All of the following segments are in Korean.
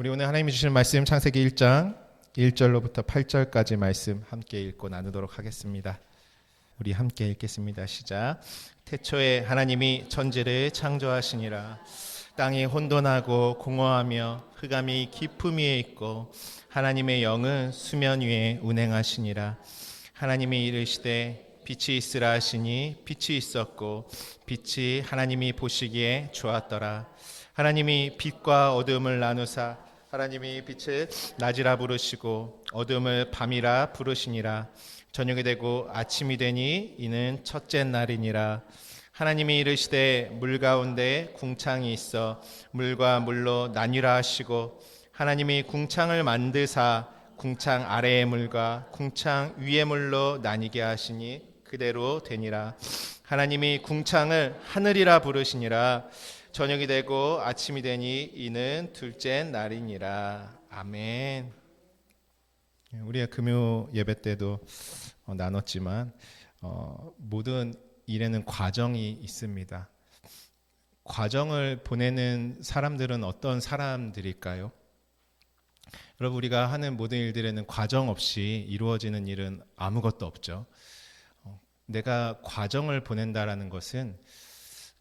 우리 오늘 하나님이 주시는 말씀 창세기 1장 1절로부터 8절까지 말씀 함께 읽고 나누도록 하겠습니다. 우리 함께 읽겠습니다. 시작. 태초에 하나님이 천지를 창조하시니라. 땅이 혼돈하고 공허하며 흑암이 깊음 위에 있고 하나님의 영은 수면 위에 운행하시니라. 하나님이 이르시되 빛이 있으라 하시니 빛이 있었고 빛이 하나님이 보시기에 좋았더라. 하나님이 빛과 어두움을 나누사 하나님이 빛을 낮이라 부르시고 어두움을 밤이라 부르시니라. 저녁이 되고 아침이 되니 이는 첫째 날이니라. 하나님이 이르시되 물 가운데 궁창이 있어 물과 물로 나뉘라 하시고 하나님이 궁창을 만드사 궁창 아래의 물과 궁창 위의 물로 나뉘게 하시니 그대로 되니라. 하나님이 궁창을 하늘이라 부르시니라. 저녁이 되고 아침이 되니 이는 둘째 날이니라. 아멘. 우리가 금요 예배 때도 나눴지만 모든 일에는 과정이 있습니다. 과정을 보내는 사람들은 어떤 사람들일까요? 여러분, 우리가 하는 모든 일들에는 과정 없이 이루어지는 일은 아무것도 없죠. 내가 과정을 보낸다라는 것은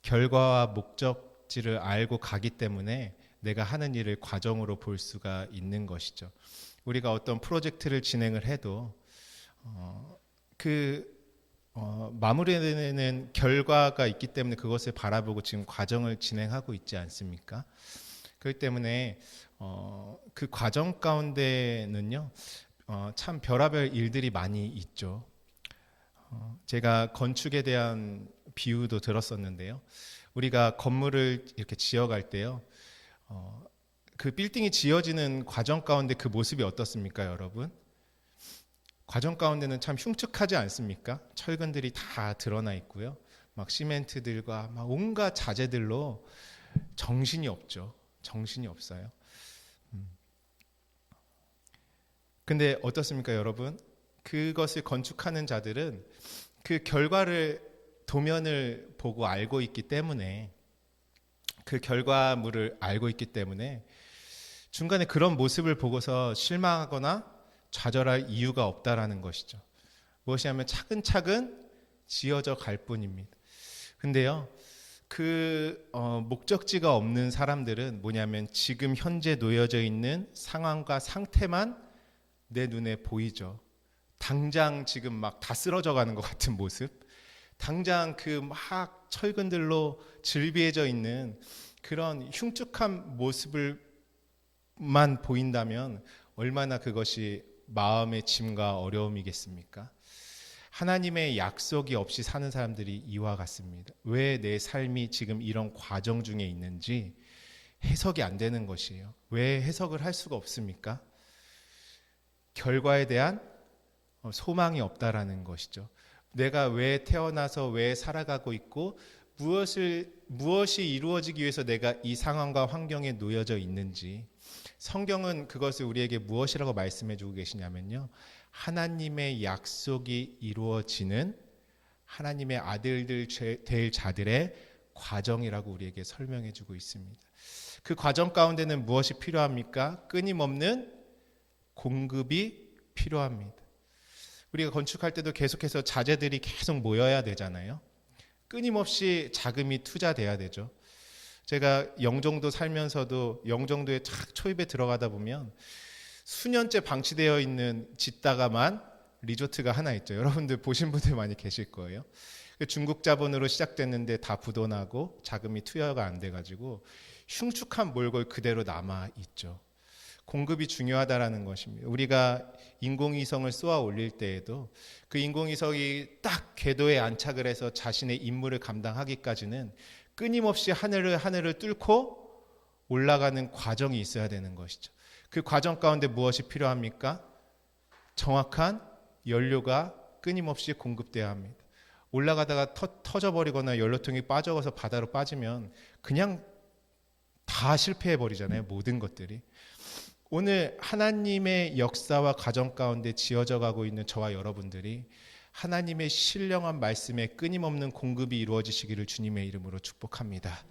결과와 목적지를 알고 가기 때문에 내가 하는 일을 과정으로 볼 수가 있는 것이죠. 우리가 어떤 프로젝트를 진행을 해도 마무리되는 결과가 있기 때문에 그것을 바라보고 지금 과정을 진행하고 있지 않습니까? 그렇기 때문에 그 과정 가운데는요, 참 별의별 일들이 많이 있죠. 제가 건축에 대한 비유도 들었었는데요. 우리가 건물을 이렇게 지어갈 때요, 그 빌딩이 지어지는 과정 가운데 그 모습이 어떻습니까, 여러분? 과정 가운데는 참 흉측하지 않습니까? 철근들이 다 드러나 있고요. 막 시멘트들과 막 온갖 자재들로 정신이 없죠. 정신이 없어요. 근데 어떻습니까, 여러분? 그것을 건축하는 자들은 그 결과를 도면을 보고 알고 있기 때문에 그 결과물을 알고 있기 때문에 중간에 그런 모습을 보고서 실망하거나 좌절할 이유가 없다라는 것이죠. 무엇이냐면 차근차근 지어져 갈 뿐입니다. 근데요, 목적지가 없는 사람들은 뭐냐면 지금 현재 놓여져 있는 상황과 상태만 내 눈에 보이죠. 당장 지금 막 다 쓰러져 가는 것 같은 모습, 당장 그 막 철근들로 질비해져 있는 그런 흉측한 모습을만 보인다면 얼마나 그것이 마음의 짐과 어려움이겠습니까? 하나님의 약속이 없이 사는 사람들이 이와 같습니다. 왜 내 삶이 지금 이런 과정 중에 있는지 해석이 안 되는 것이에요. 왜 해석을 할 수가 없습니까? 결과에 대한 소망이 없다라는 것이죠. 내가 왜 태어나서 왜 살아가고 있고 무엇이 이루어지기 위해서 내가 이 상황과 환경에 놓여져 있는지, 성경은 그것을 우리에게 무엇이라고 말씀해 주고 계시냐면요, 하나님의 약속이 이루어지는 하나님의 아들들 될 자들의 과정이라고 우리에게 설명해 주고 있습니다. 그 과정 가운데는 무엇이 필요합니까? 끊임없는 공급이 필요합니다. 우리가 건축할 때도 계속해서 자재들이 계속 모여야 되잖아요. 끊임없이 자금이 투자돼야 되죠. 제가 영종도 살면서도 영종도에 착 초입에 들어가다 보면 수년째 방치되어 있는 짓다가만 리조트가 하나 있죠. 여러분들 보신 분들 많이 계실 거예요. 중국 자본으로 시작됐는데 다 부도나고 자금이 투여가 안 돼가지고 흉측한 몰골 그대로 남아 있죠. 공급이 중요하다라는 것입니다. 우리가 인공위성을 쏘아 올릴 때에도 그 인공위성이 딱 궤도에 안착을 해서 자신의 임무를 감당하기까지는 끊임없이 하늘을 뚫고 올라가는 과정이 있어야 되는 것이죠. 그 과정 가운데 무엇이 필요합니까? 정확한 연료가 끊임없이 공급돼야 합니다. 올라가다가 터져버리거나 연료통이 빠져서 바다로 빠지면 그냥 다 실패해버리잖아요. 모든 것들이. 오늘 하나님의 역사와 가정 가운데 지어져 가고 있는 저와 여러분들이 하나님의 신령한 말씀에 끊임없는 공급이 이루어지시기를 주님의 이름으로 축복합니다.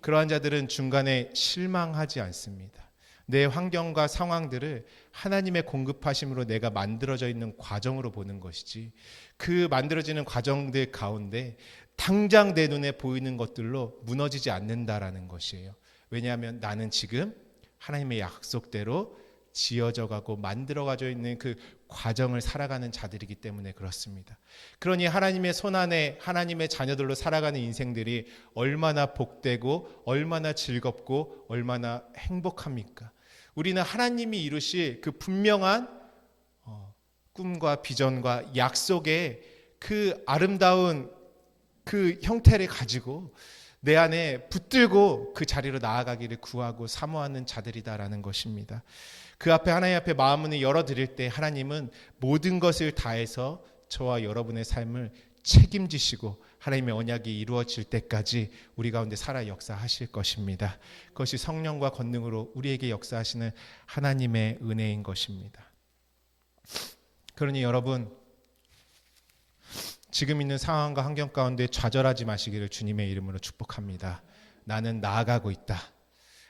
그러한 자들은 중간에 실망하지 않습니다. 내 환경과 상황들을 하나님의 공급하심으로 내가 만들어져 있는 과정으로 보는 것이지, 그 만들어지는 과정들 가운데 당장 내 눈에 보이는 것들로 무너지지 않는다라는 것이에요. 왜냐하면 나는 지금 하나님의 약속대로 지어져 가고 만들어가져 있는 그 과정을 살아가는 자들이기 때문에 그렇습니다. 그러니 하나님의 손안에 하나님의 자녀들로 살아가는 인생들이 얼마나 복되고 얼마나 즐겁고 얼마나 행복합니까? 우리는 하나님이 이루실 그 분명한 꿈과 비전과 약속의 그 아름다운 그 형태를 가지고 내 안에 붙들고 그 자리로 나아가기를 구하고 사모하는 자들이다라는 것입니다. 그 앞에 하나님 앞에 마음문을 열어드릴 때 하나님은 모든 것을 다해서 저와 여러분의 삶을 책임지시고 하나님의 언약이 이루어질 때까지 우리 가운데 살아 역사하실 것입니다. 그것이 성령과 권능으로 우리에게 역사하시는 하나님의 은혜인 것입니다. 그러니 여러분, 지금 있는 상황과 환경 가운데 좌절하지 마시기를 주님의 이름으로 축복합니다. 나는 나아가고 있다.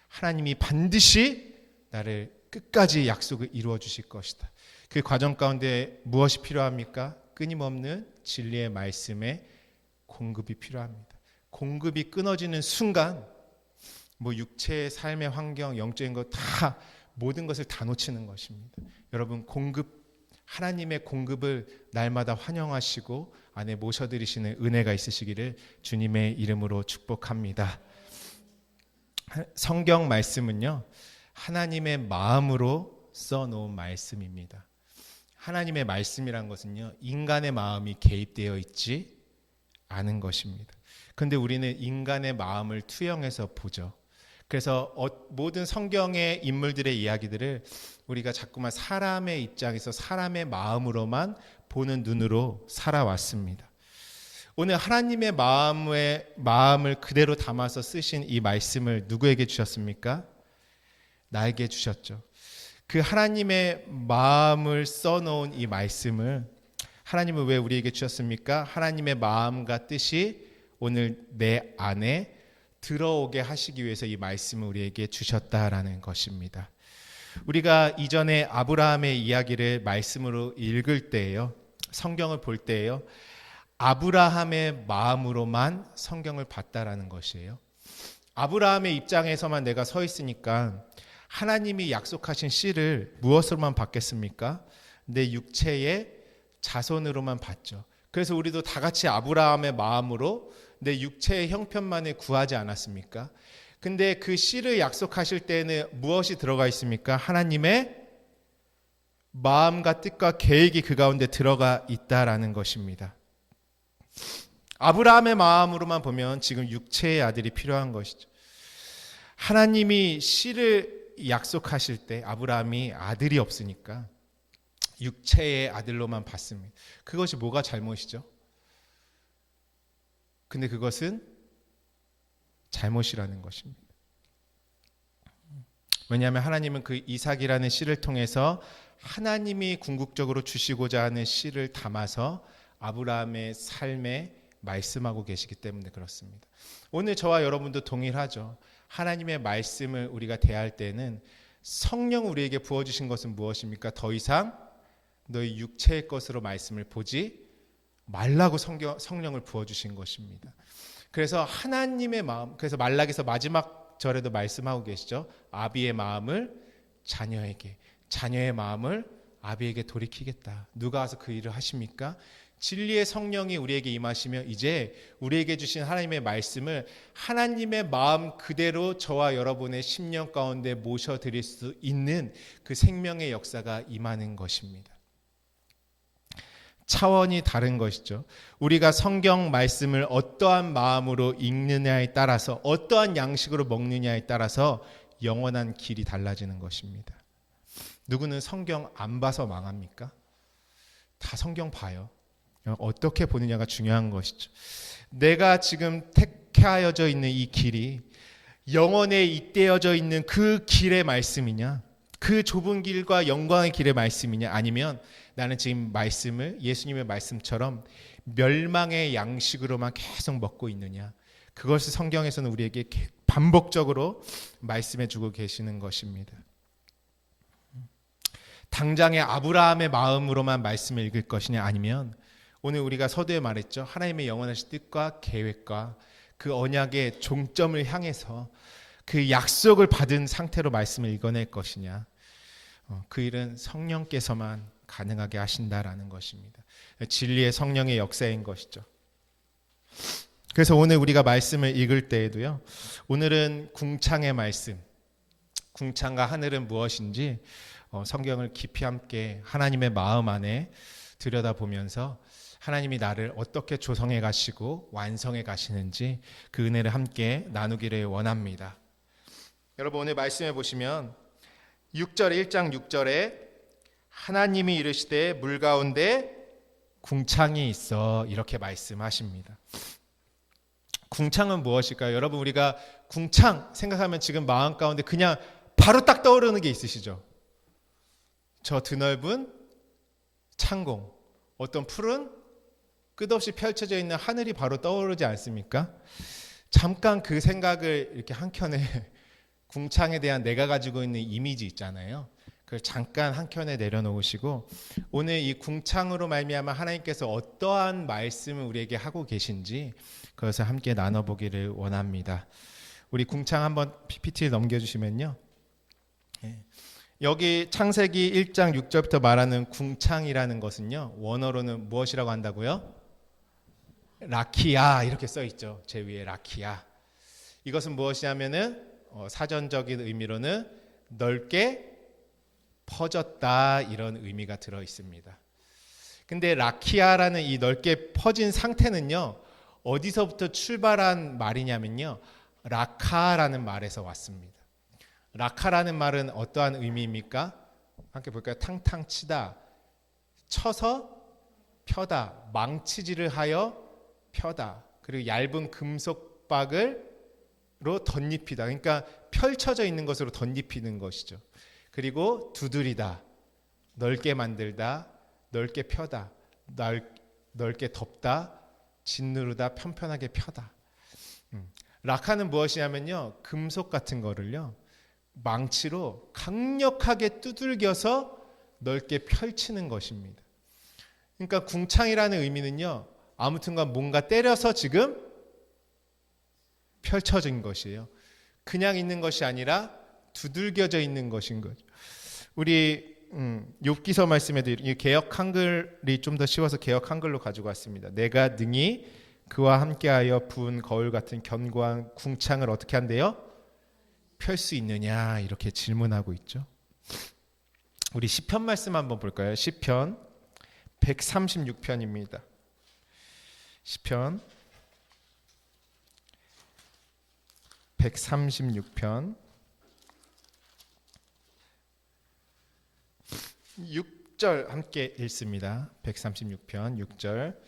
하나님이 반드시 나를 끝까지 약속을 이루어 주실 것이다. 그 과정 가운데 무엇이 필요합니까? 끊임없는 진리의 말씀의 공급이 필요합니다. 공급이 끊어지는 순간 육체의 삶의 환경, 영적인 것 다 모든 것을 다 놓치는 것입니다. 여러분, 하나님의 공급을 날마다 환영하시고 안에 모셔드리시는 은혜가 있으시기를 주님의 이름으로 축복합니다. 성경 말씀은요, 하나님의 마음으로 써놓은 말씀입니다. 하나님의 말씀이란 것은요, 인간의 마음이 개입되어 있지 않은 것입니다. 그런데 우리는 인간의 마음을 투영해서 보죠. 그래서 모든 성경의 인물들의 이야기들을 우리가 자꾸만 사람의 입장에서 사람의 마음으로만 보는 눈으로 살아왔습니다. 오늘 하나님의 마음을 그대로 담아서 쓰신 이 말씀을 누구에게 주셨습니까? 나에게 주셨죠. 그 하나님의 마음을 써놓은 이 말씀을 하나님은 왜 우리에게 주셨습니까? 하나님의 마음과 뜻이 오늘 내 안에 들어오게 하시기 위해서 이 말씀을 우리에게 주셨다라는 것입니다. 우리가 이전에 아브라함의 이야기를 말씀으로 읽을 때예요, 성경을 볼 때예요, 아브라함의 마음으로만 성경을 봤다라는 것이에요. 아브라함의 입장에서만 내가 서 있으니까 하나님이 약속하신 씨를 무엇으로만 받겠습니까? 내 육체의 자손으로만 봤죠. 그래서 우리도 다 같이 아브라함의 마음으로 내 육체의 형편만을 구하지 않았습니까? 근데 그 씨를 약속하실 때는 무엇이 들어가 있습니까? 하나님의 마음과 뜻과 계획이 그 가운데 들어가 있다라는 것입니다. 아브라함의 마음으로만 보면 지금 육체의 아들이 필요한 것이죠. 하나님이 씨를 약속하실 때 아브라함이 아들이 없으니까 육체의 아들로만 봤습니다. 그것이 뭐가 잘못이죠? 근데 그것은 잘못이라는 것입니다. 왜냐하면 하나님은 그 이삭이라는 씨를 통해서 하나님이 궁극적으로 주시고자 하는 씨를 담아서 아브라함의 삶에 말씀하고 계시기 때문에 그렇습니다. 오늘 저와 여러분도 동일하죠. 하나님의 말씀을 우리가 대할 때는 성령 우리에게 부어주신 것은 무엇입니까? 더 이상 너희 육체의 것으로 말씀을 보지 말라고 성령을 부어주신 것입니다. 그래서 하나님의 마음, 그래서 말라기서 마지막 절에도 말씀하고 계시죠. 아비의 마음을 자녀에게, 자녀의 마음을 아비에게 돌이키겠다. 누가 와서 그 일을 하십니까? 진리의 성령이 우리에게 임하시며 이제 우리에게 주신 하나님의 말씀을 하나님의 마음 그대로 저와 여러분의 심령 가운데 모셔드릴 수 있는 그 생명의 역사가 임하는 것입니다. 차원이 다른 것이죠. 우리가 성경 말씀을 어떠한 마음으로 읽느냐에 따라서, 어떠한 양식으로 먹느냐에 따라서 영원한 길이 달라지는 것입니다. 누구는 성경 안 봐서 망합니까? 다 성경 봐요. 어떻게 보느냐가 중요한 것이죠. 내가 지금 택하여져 있는 이 길이 영원에 잇대어져 있는 그 길의 말씀이냐, 그 좁은 길과 영광의 길의 말씀이냐, 아니면 나는 지금 말씀을 예수님의 말씀처럼 멸망의 양식으로만 계속 먹고 있느냐, 그것을 성경에서는 우리에게 반복적으로 말씀해 주고 계시는 것입니다. 당장의 아브라함의 마음으로만 말씀을 읽을 것이냐, 아니면 오늘 우리가 서두에 말했죠. 하나님의 영원하신 뜻과 계획과 그 언약의 종점을 향해서 그 약속을 받은 상태로 말씀을 읽어낼 것이냐. 그 일은 성령께서만 가능하게 하신다라는 것입니다. 진리의 성령의 역사인 것이죠. 그래서 오늘 우리가 말씀을 읽을 때에도요, 오늘은 궁창의 말씀, 궁창과 하늘은 무엇인지 성경을 깊이 함께 하나님의 마음 안에 들여다보면서 하나님이 나를 어떻게 조성해 가시고 완성해 가시는지 그 은혜를 함께 나누기를 원합니다. 여러분, 오늘 말씀해 보시면 6절 1장 6절에 하나님이 이르시되 물 가운데 궁창이 있어, 이렇게 말씀하십니다. 궁창은 무엇일까요? 여러분, 우리가 궁창 생각하면 지금 마음 가운데 그냥 바로 딱 떠오르는 게 있으시죠? 저 드넓은 창공, 어떤 푸른 끝없이 펼쳐져 있는 하늘이 바로 떠오르지 않습니까? 잠깐 그 생각을 이렇게 한켠에 궁창에 대한 내가 가지고 있는 이미지 있잖아요. 그걸 잠깐 한켠에 내려놓으시고 오늘 이 궁창으로 말미암아 하나님께서 어떠한 말씀을 우리에게 하고 계신지 그것을 함께 나눠보기를 원합니다. 우리 궁창 한번 PPT를 넘겨주시면요. 여기 창세기 1장 6절부터 말하는 궁창이라는 것은요, 원어로는 무엇이라고 한다고요? 라키아, 이렇게 써 있죠. 제 위에 라키아. 이것은 무엇이냐면은 사전적인 의미로는 넓게 퍼졌다, 이런 의미가 들어 있습니다. 근데 라키아라는 이 넓게 퍼진 상태는요, 어디서부터 출발한 말이냐면요, 라카라는 말에서 왔습니다. 라카라는 말은 어떠한 의미입니까? 함께 볼까요? 탕탕 치다, 쳐서 펴다, 망치질을 하여 펴다, 그리고 얇은 금속박을로 덧입히다. 그러니까 펼쳐져 있는 것으로 덧입히는 것이죠. 그리고 두드리다, 넓게 만들다, 넓게 펴다, 넓게 덮다, 짓누르다, 편편하게 펴다. 라카는 무엇이냐면요, 금속 같은 거를요, 망치로 강력하게 두들겨서 넓게 펼치는 것입니다. 그러니까 궁창이라는 의미는요, 아무튼간 뭔가 때려서 지금 펼쳐진 것이에요. 그냥 있는 것이 아니라 두들겨져 있는 것인 거죠. 우리 욥기서 말씀에도 개역 한글이 좀 더 쉬워서 개역 한글로 가지고 왔습니다. 내가 능히 그와 함께하여 부은 거울 같은 견고한 궁창을 어떻게 한대요? 펼 수 있느냐, 이렇게 질문하고 있죠. 우리 시편 말씀 한번 볼까요? 시편 136편입니다. 시편 136편 6절 함께 읽습니다. 136편 6절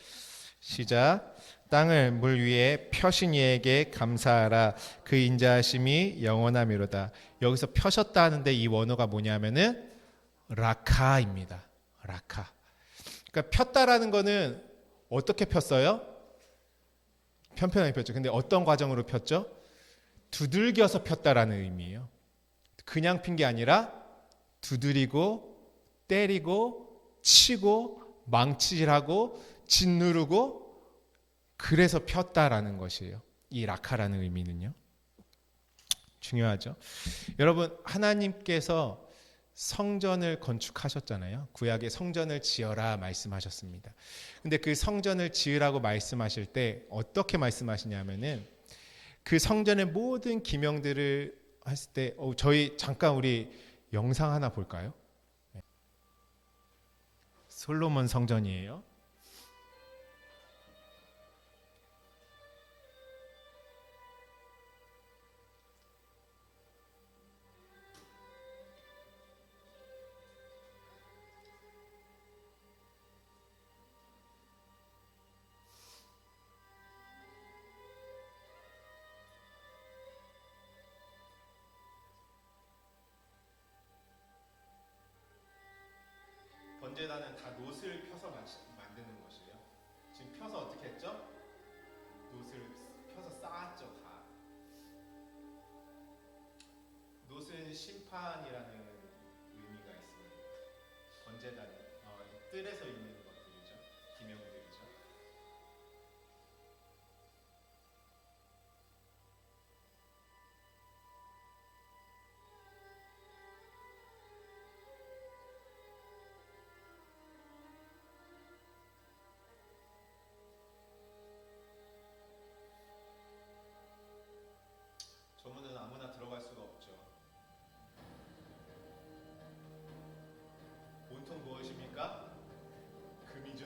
시작. 땅을 물 위에 펴신 이에게 감사하라. 그 인자하심이 영원하미로다. 여기서 펴셨다 하는데 이 원어가 뭐냐면은 라카입니다. 라카. 그러니까 폈다라는 거는 어떻게 폈어요? 편편하게 폈죠. 근데 어떤 과정으로 폈죠? 두들겨서 폈다라는 의미예요. 그냥 핀 게 아니라 두드리고 때리고 치고 망치질하고 짓누르고, 그래서 폈다라는 것이에요. 이 라카라는 의미는요. 중요하죠. 여러분, 하나님께서 성전을 건축하셨잖아요. 구약에 성전을 지어라 말씀하셨습니다. 근데 그 성전을 지으라고 말씀하실 때 어떻게 말씀하시냐면은 그 성전의 모든 기명들을 했을 때 저희 잠깐 우리 영상 하나 볼까요? 솔로몬 성전이에요. 번제단은 다 놋을 펴서 만드는 것이에요. 지금 펴서 어떻게 했죠? 놋을 펴서 쌓았죠. 다. 놋은 심판이라는 의미가 있습니다. 뜰에서 있는 것들이죠. 기명들이죠. 저 문은 아무나 들어갈 수가 없죠. 온통 무엇입니까? 금이죠.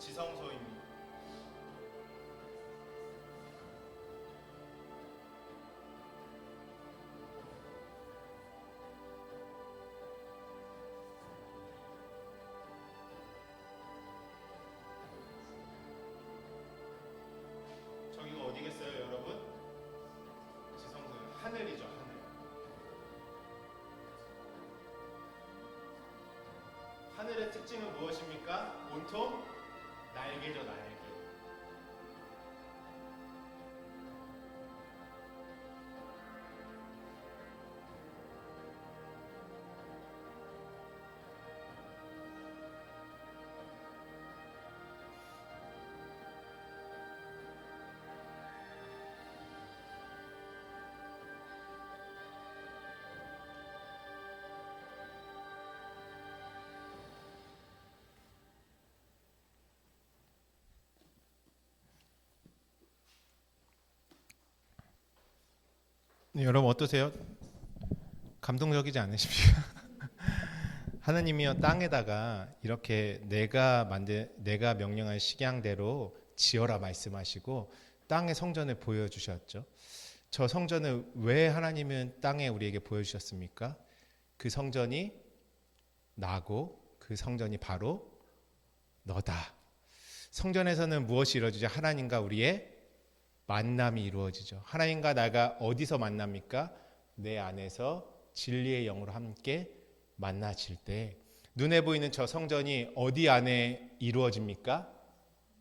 지성소입니다. 저기가 어디겠어요, 여러분? 지성소, 하늘이죠, 하늘. 하늘의 특징은 무엇입니까? 온통 날개죠, 날개. 네, 여러분 어떠세요? 감동적이지 않으십니까? 하나님이여 땅에다가 이렇게 내가 명령한 식양대로 지어라 말씀하시고 땅의 성전을 보여주셨죠. 저 성전을 왜 하나님은 땅에 우리에게 보여주셨습니까? 그 성전이 나고 그 성전이 바로 너다. 성전에서는 무엇이 이루어지죠? 하나님과 우리의 만남이 이루어지죠. 하나님과 나가 어디서 만납니까? 내 안에서 진리의 영으로 함께 만나질 때 눈에 보이는 저 성전이 어디 안에 이루어집니까?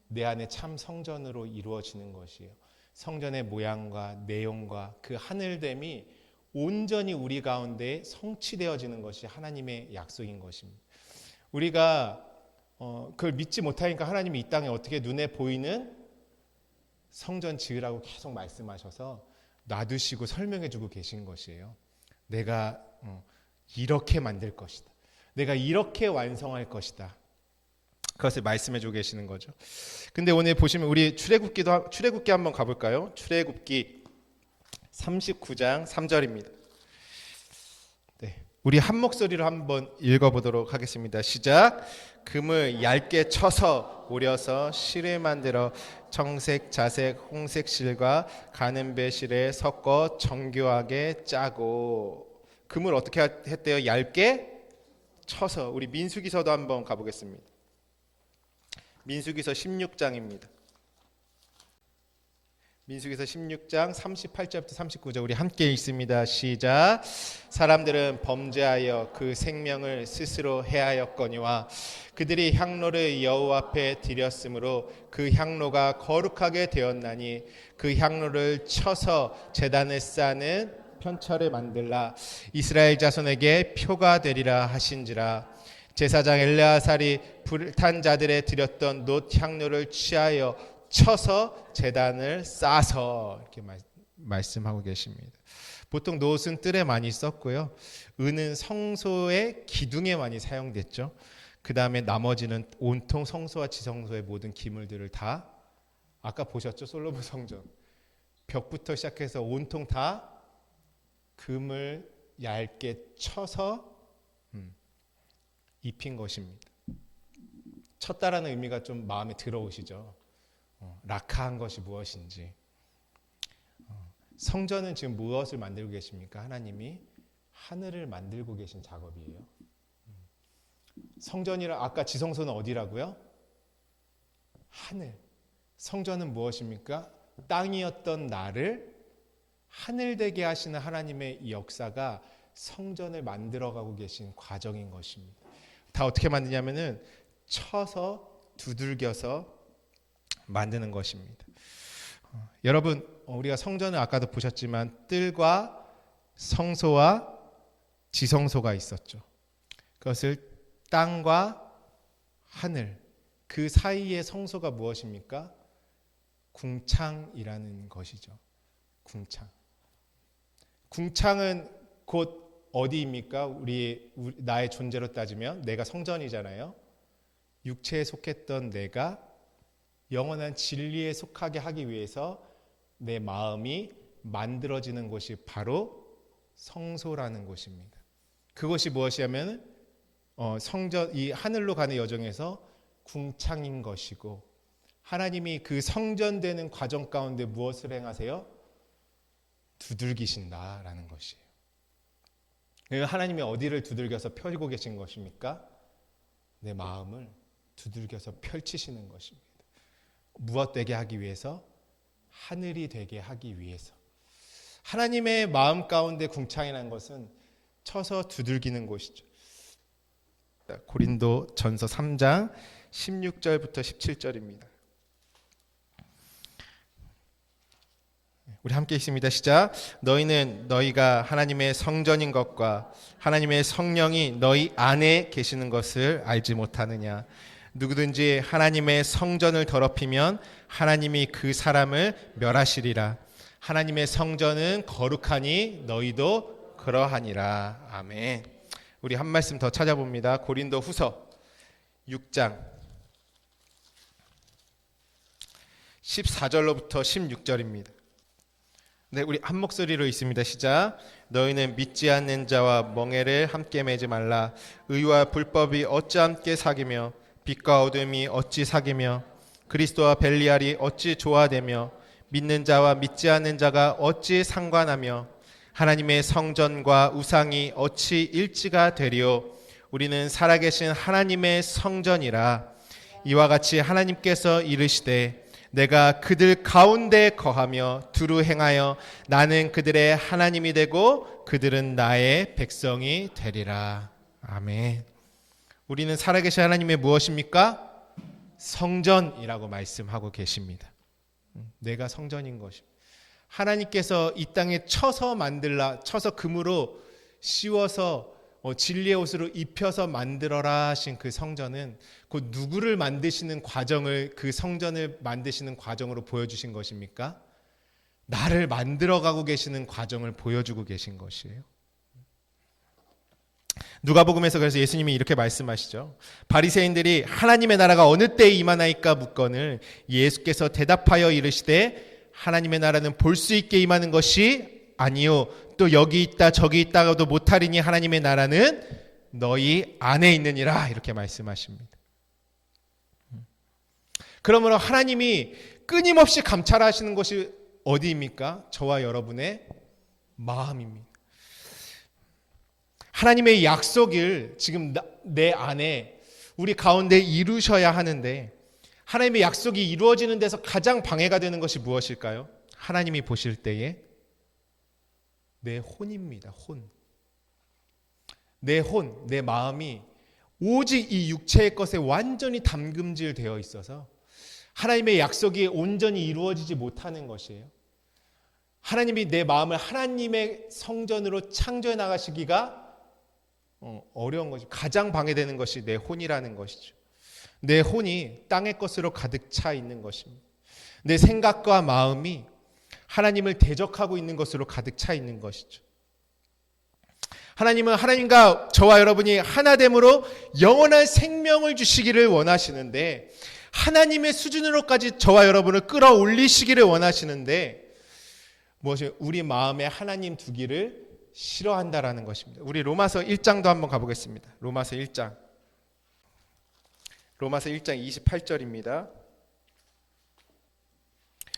내 안에 참 성전으로 이루어지는 것이에요. 성전의 모양과 내용과 그 하늘됨이 온전히 우리 가운데 성취되어지는 것이 하나님의 약속인 것입니다. 우리가 그걸 믿지 못하니까 하나님이 이 땅에 어떻게 눈에 보이는 성전 지으라고 계속 말씀하셔서 놔두시고 설명해주고 계신 것이에요. 내가 이렇게 만들 것이다. 내가 이렇게 완성할 것이다. 그것을 말씀해주고 계시는 거죠. 근데 오늘 보시면 우리 출애굽기 한번 가볼까요? 출애굽기 39장 3절입니다. 네, 우리 한 목소리로 한번 읽어보도록 하겠습니다. 시작. 금을 얇게 쳐서 오려서 실을 만들어 청색, 자색, 홍색 실과 가는 배실에 섞어 정교하게 짜고. 금을 어떻게 했대요? 얇게 쳐서. 우리 민수기서도 한번 가보겠습니다. 민수기서 16장입니다. 민수기서 16장 38절부터 39절 우리 함께 읽습니다. 시작. 사람들은 범죄하여 그 생명을 스스로 해하였거니와 그들이 향로를 여호와 앞에 드렸으므로 그 향로가 거룩하게 되었나니 그 향로를 쳐서 제단을 쌓는 편처를 만들라. 이스라엘 자손에게 표가 되리라 하신지라. 제사장 엘레아살이 불탄 자들에 드렸던 놋 향료를 취하여 쳐서 제단을 싸서 이렇게 말씀하고 계십니다. 보통 노옷은 뜰에 많이 썼고요. 은은 성소의 기둥에 많이 사용됐죠. 그 다음에 나머지는 온통 성소와 지성소의 모든 기물들을 다 아까 보셨죠? 솔로몬 성전 벽부터 시작해서 온통 다 금을 얇게 쳐서 입힌 것입니다. 쳤다라는 의미가 좀 마음에 들어오시죠? 라카한 것이 무엇인지. 성전은 지금 무엇을 만들고 계십니까? 하나님이 하늘을 만들고 계신 작업이에요. 성전이라 아까 지성소는 어디라고요? 하늘. 성전은 무엇입니까? 땅이었던 나를 하늘 되게 하시는 하나님의 이 역사가 성전을 만들어가고 계신 과정인 것입니다. 다 어떻게 만드냐면은 쳐서 두들겨서 만드는 것입니다. 여러분, 우리가 성전을 아까도 보셨지만 뜰과 성소와 지성소가 있었죠. 그것을 땅과 하늘, 그 사이의 성소가 무엇입니까? 궁창이라는 것이죠. 궁창. 궁창은 곧 어디입니까? 나의 존재로 따지면 내가 성전이잖아요. 육체에 속했던 내가 영원한 진리에 속하게 하기 위해서 내 마음이 만들어지는 곳이 바로 성소라는 곳입니다. 그것이 무엇이냐면 성전, 이 하늘로 가는 여정에서 궁창인 것이고, 하나님이 그 성전되는 과정 가운데 무엇을 행하세요? 두들기신다라는 것이에요. 하나님이 어디를 두들겨서 펴고 계신 것입니까? 내 마음을 두들겨서 펼치시는 것입니다. 무엇 되게 하기 위해서? 하늘이 되게 하기 위해서. 하나님의 마음 가운데 궁창이라는 것은 쳐서 두들기는 곳이죠. 고린도 전서 3장 16절부터 17절입니다. 우리 함께 읽습니다. 시작. 너희는 너희가 하나님의 성전인 것과 하나님의 성령이 너희 안에 계시는 것을 알지 못하느냐. 누구든지 하나님의 성전을 더럽히면 하나님이 그 사람을 멸하시리라. 하나님의 성전은 거룩하니 너희도 그러하니라. 아멘. 우리 한 말씀 더 찾아봅니다. 고린도 후서 6장 14절로부터 16절입니다. 네, 우리 한 목소리로 있습니다. 시작. 너희는 믿지 않는 자와 멍에를 함께 매지 말라. 의와 불법이 어찌 함께 사귀며 빛과 어둠이 어찌 사귀며 그리스도와 벨리알이 어찌 조화되며 믿는 자와 믿지 않는 자가 어찌 상관하며 하나님의 성전과 우상이 어찌 일치가 되리요. 우리는 살아계신 하나님의 성전이라. 이와 같이 하나님께서 이르시되 내가 그들 가운데 거하며 두루 행하여 나는 그들의 하나님이 되고 그들은 나의 백성이 되리라. 아멘. 우리는 살아계신 하나님의 무엇입니까? 성전이라고 말씀하고 계십니다. 내가 성전인 것입니다. 하나님께서 이 땅에 쳐서 금으로 씌워서 진리의 옷으로 입혀서 만들어라 하신 그 성전은 곧 누구를 만드시는 과정을, 그 성전을 만드시는 과정으로 보여주신 것입니까? 나를 만들어가고 계시는 과정을 보여주고 계신 것이에요. 누가복음에서 그래서 예수님이 이렇게 말씀하시죠. 바리새인들이 하나님의 나라가 어느 때에 임하나이까 묻거늘 예수께서 대답하여 이르시되 하나님의 나라는 볼 수 있게 임하는 것이 아니요 또 여기 있다 저기 있다가도 못하리니 하나님의 나라는 너희 안에 있느니라. 이렇게 말씀하십니다. 그러므로 하나님이 끊임없이 감찰하시는 것이 어디입니까? 저와 여러분의 마음입니다. 하나님의 약속을 지금 내 안에 우리 가운데 이루셔야 하는데, 하나님의 약속이 이루어지는 데서 가장 방해가 되는 것이 무엇일까요? 하나님이 보실 때에 내 혼입니다. 혼. 내 혼, 내 마음이 오직 이 육체의 것에 완전히 담금질 되어 있어서 하나님의 약속이 온전히 이루어지지 못하는 것이에요. 하나님이 내 마음을 하나님의 성전으로 창조해 나가시기가 어려운 것이, 가장 방해되는 것이 내 혼이라는 것이죠. 내 혼이 땅의 것으로 가득 차 있는 것입니다. 내 생각과 마음이 하나님을 대적하고 있는 것으로 가득 차 있는 것이죠. 하나님은 하나님과 저와 여러분이 하나됨으로 영원한 생명을 주시기를 원하시는데, 하나님의 수준으로까지 저와 여러분을 끌어올리시기를 원하시는데, 무엇이 우리 마음에 하나님 두기를 싫어한다라는 것입니다. 우리 로마서 1장도 한번 가보겠습니다. 로마서 1장 28절입니다.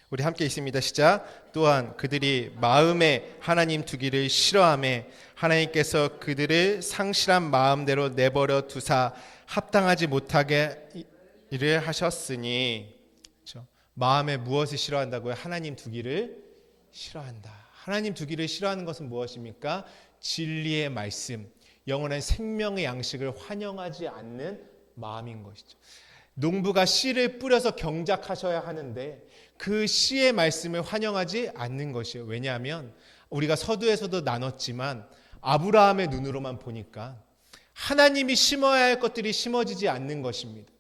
우리 함께 있습니다. 시작. 또한 그들이 마음에 하나님 두기를 싫어하며 하나님께서 그들을 상실한 마음대로 내버려 두사 합당하지 못하게 일을 하셨으니. 그렇죠? 마음에 무엇을 싫어한다고요? 하나님 두기를 싫어한다. 하나님 두기를 싫어하는 것은 무엇입니까? 진리의 말씀, 영원한 생명의 양식을 환영하지 않는 마음인 것이죠. 농부가 씨를 뿌려서 경작하셔야 하는데 그 씨의 말씀을 환영하지 않는 것이에요. 왜냐하면 우리가 서두에서도 나눴지만 아브라함의 눈으로만 보니까 하나님이 심어야 할 것들이 심어지지 않는 것입니다.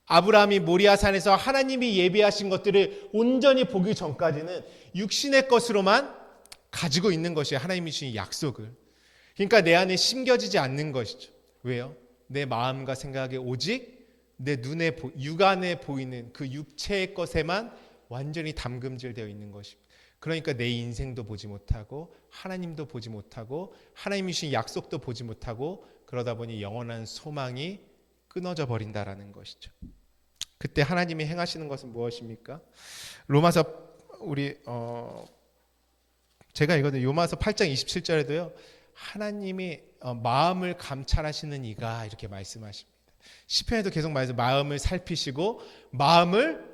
아브라함이 모리아산에서 하나님이 예비하신 것들을 온전히 보기 전까지는 육신의 것으로만 가지고 있는 것이에요. 하나님이 주신 약속을. 그러니까 내 안에 심겨지지 않는 것이죠. 왜요? 내 마음과 생각에 오직 내 눈에 육안에 보이는 그 육체의 것에만 완전히 담금질되어 있는 것입니다. 그러니까 내 인생도 보지 못하고 하나님도 보지 못하고 하나님이 주신 약속도 보지 못하고 그러다 보니 영원한 소망이 끊어져 버린다라는 것이죠. 그때 하나님이 행하시는 것은 무엇입니까? 로마서 제가 이거는 로마서 8장 27절에도요. 하나님이 마음을 감찰하시는 이가 이렇게 말씀하십니다. 시편에도 계속 말해서 마음을 살피시고 마음을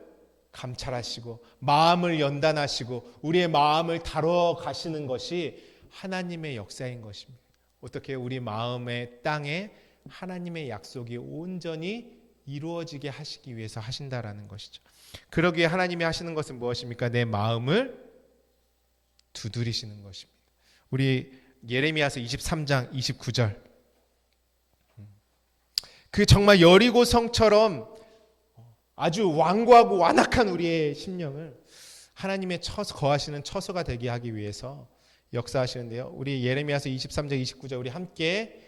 감찰하시고 마음을 연단하시고 우리의 마음을 다뤄 가시는 것이 하나님의 역사인 것입니다. 어떻게 우리 마음의 땅에 하나님의 약속이 온전히 이루어지게 하시기 위해서 하신다라는 것이죠. 그러기에 하나님이 하시는 것은 무엇입니까? 내 마음을 두드리시는 것입니다. 우리 예레미야서 23장 29절. 그 정말 여리고 성처럼 아주 완고하고 완악한 우리의 심령을 하나님의 거하시는 처소가 되게 하기 위해서 역사하시는데요. 우리 예레미야서 23장 29절 우리 함께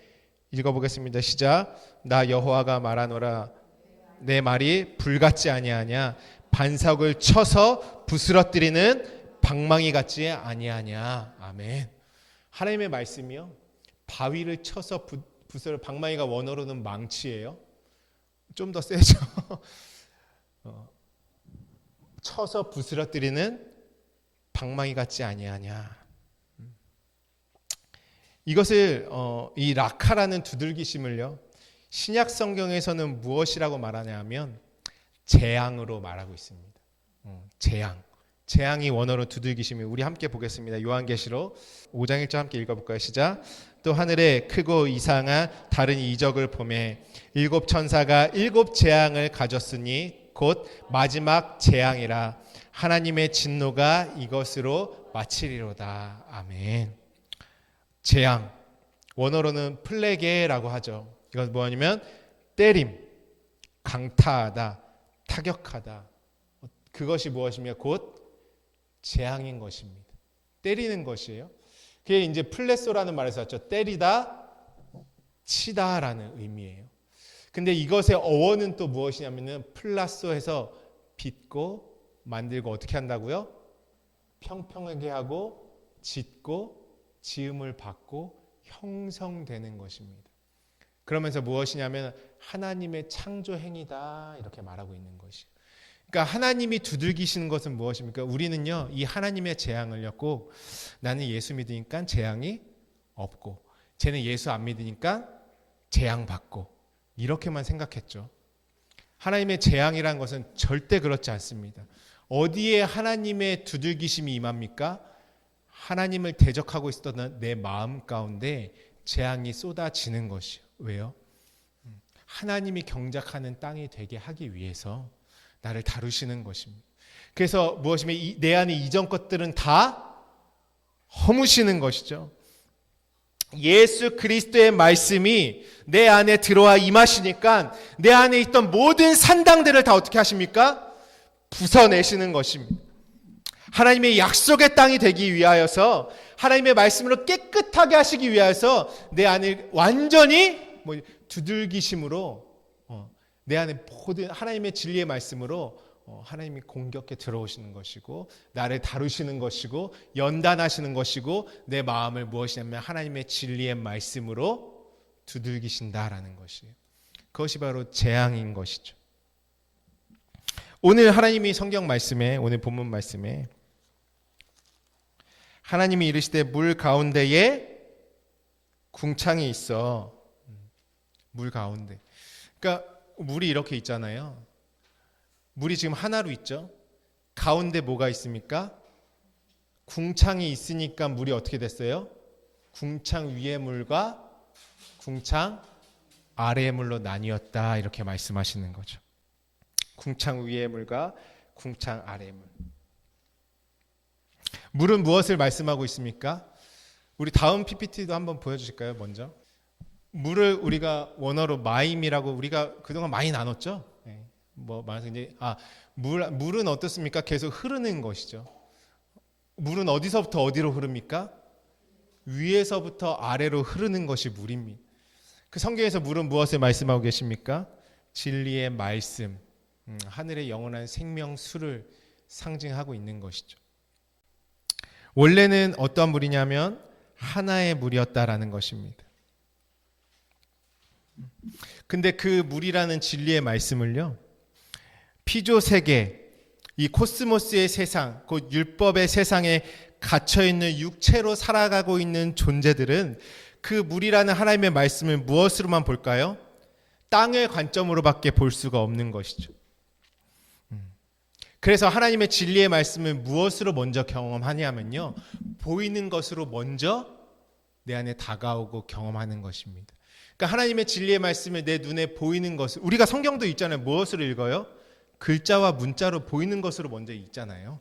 읽어보겠습니다. 시작. 나 여호와가 말하노라 내 말이 불같지 아니하냐 반석을 쳐서 부스러뜨리는 방망이 같지 아니하냐. 아멘. 하나님의 말씀이요. 바위를 쳐서 방망이가 원어로는 망치예요. 좀 더 세죠. 쳐서 부스러뜨리는 방망이 같지 아니하냐. 이것을 이 라카라는 두들기심을요. 신약 성경에서는 무엇이라고 말하냐면 재앙으로 말하고 있습니다. 재앙이 원어로 두들기심이. 우리 함께 보겠습니다. 요한계시록 5장 1절 함께 읽어볼까요? 시작. 또 하늘에 크고 이상한 다른 이적을 보매 일곱 천사가 일곱 재앙을 가졌으니 곧 마지막 재앙이라 하나님의 진노가 이것으로 마치리로다. 아멘. 재앙 원어로는 플레게라고 하죠. 이건 뭐냐면 때림, 강타하다, 타격하다. 그것이 무엇이며 곧 재앙인 것입니다. 때리는 것이에요. 그게 이제 플레소라는 말에서 왔죠. 때리다, 치다라는 의미예요. 근데 이것의 어원은 또 무엇이냐면은 플라소해서 빚고 만들고 어떻게 한다고요? 평평하게 하고 짓고 지음을 받고 형성되는 것입니다. 그러면서 무엇이냐면 하나님의 창조 행위다 이렇게 말하고 있는 것이에요. 그러니까 하나님이 두들기시는 것은 무엇입니까? 우리는요 이 하나님의 재앙을요 꼭 나는 예수 믿으니까 재앙이 없고 쟤는 예수 안 믿으니까 재앙 받고 이렇게만 생각했죠. 하나님의 재앙이라는 것은 절대 그렇지 않습니다. 어디에 하나님의 두들기심이 임합니까? 하나님을 대적하고 있었던 내 마음 가운데 재앙이 쏟아지는 것이요. 왜요? 하나님이 경작하는 땅이 되게 하기 위해서 나를 다루시는 것입니다. 그래서 무엇이면 내 안에 이전 것들은 다 허무시는 것이죠. 예수 그리스도의 말씀이 내 안에 들어와 임하시니까 내 안에 있던 모든 산당들을 다 어떻게 하십니까? 부숴내시는 것입니다. 하나님의 약속의 땅이 되기 위하여서 하나님의 말씀으로 깨끗하게 하시기 위하여서 내 안을 완전히 두들기심으로 내 안에 모든 하나님의 진리의 말씀으로 하나님이 공격해 들어오시는 것이고 나를 다루시는 것이고 연단하시는 것이고 내 마음을 무엇이냐면 하나님의 진리의 말씀으로 두들기신다라는 것이에요. 그것이 바로 재앙인 것이죠. 오늘 하나님이 성경 말씀에 오늘 본문 말씀에 하나님이 이르시되 물 가운데에 궁창이 있어. 물 가운데. 그러니까 물이 이렇게 있잖아요. 물이 지금 하나로 있죠. 가운데 뭐가 있습니까? 궁창이 있으니까 물이 어떻게 됐어요? 궁창 위의 물과 궁창 아래의 물로 나뉘었다 이렇게 말씀하시는 거죠. 궁창 위의 물과 궁창 아래의 물. 물은 무엇을 말씀하고 있습니까? 우리 다음 PPT도 한번 보여주실까요? 먼저 물을 우리가 원어로 마임이라고 우리가 그동안 많이 나눴죠. 네. 말해서 이제 물은 어떻습니까? 계속 흐르는 것이죠. 물은 어디서부터 어디로 흐릅니까? 위에서부터 아래로 흐르는 것이 물입니다. 그 성경에서 물은 무엇을 말씀하고 계십니까? 진리의 말씀, 하늘의 영원한 생명수를 상징하고 있는 것이죠. 원래는 어떠한 물이냐면 하나의 물이었다라는 것입니다. 근데 그 물이라는 진리의 말씀을요, 피조세계, 이 코스모스의 세상, 곧 율법의 세상에 갇혀있는 육체로 살아가고 있는 존재들은 그 물이라는 하나님의 말씀을 무엇으로만 볼까요? 땅의 관점으로밖에 볼 수가 없는 것이죠. 그래서 하나님의 진리의 말씀을 무엇으로 먼저 경험하냐면요, 보이는 것으로 먼저 내 안에 다가오고 경험하는 것입니다. 그러니까 하나님의 진리의 말씀을 내 눈에 보이는 것을, 우리가 성경도 있잖아요. 무엇으로 읽어요? 글자와 문자로 보이는 것으로 먼저 읽잖아요.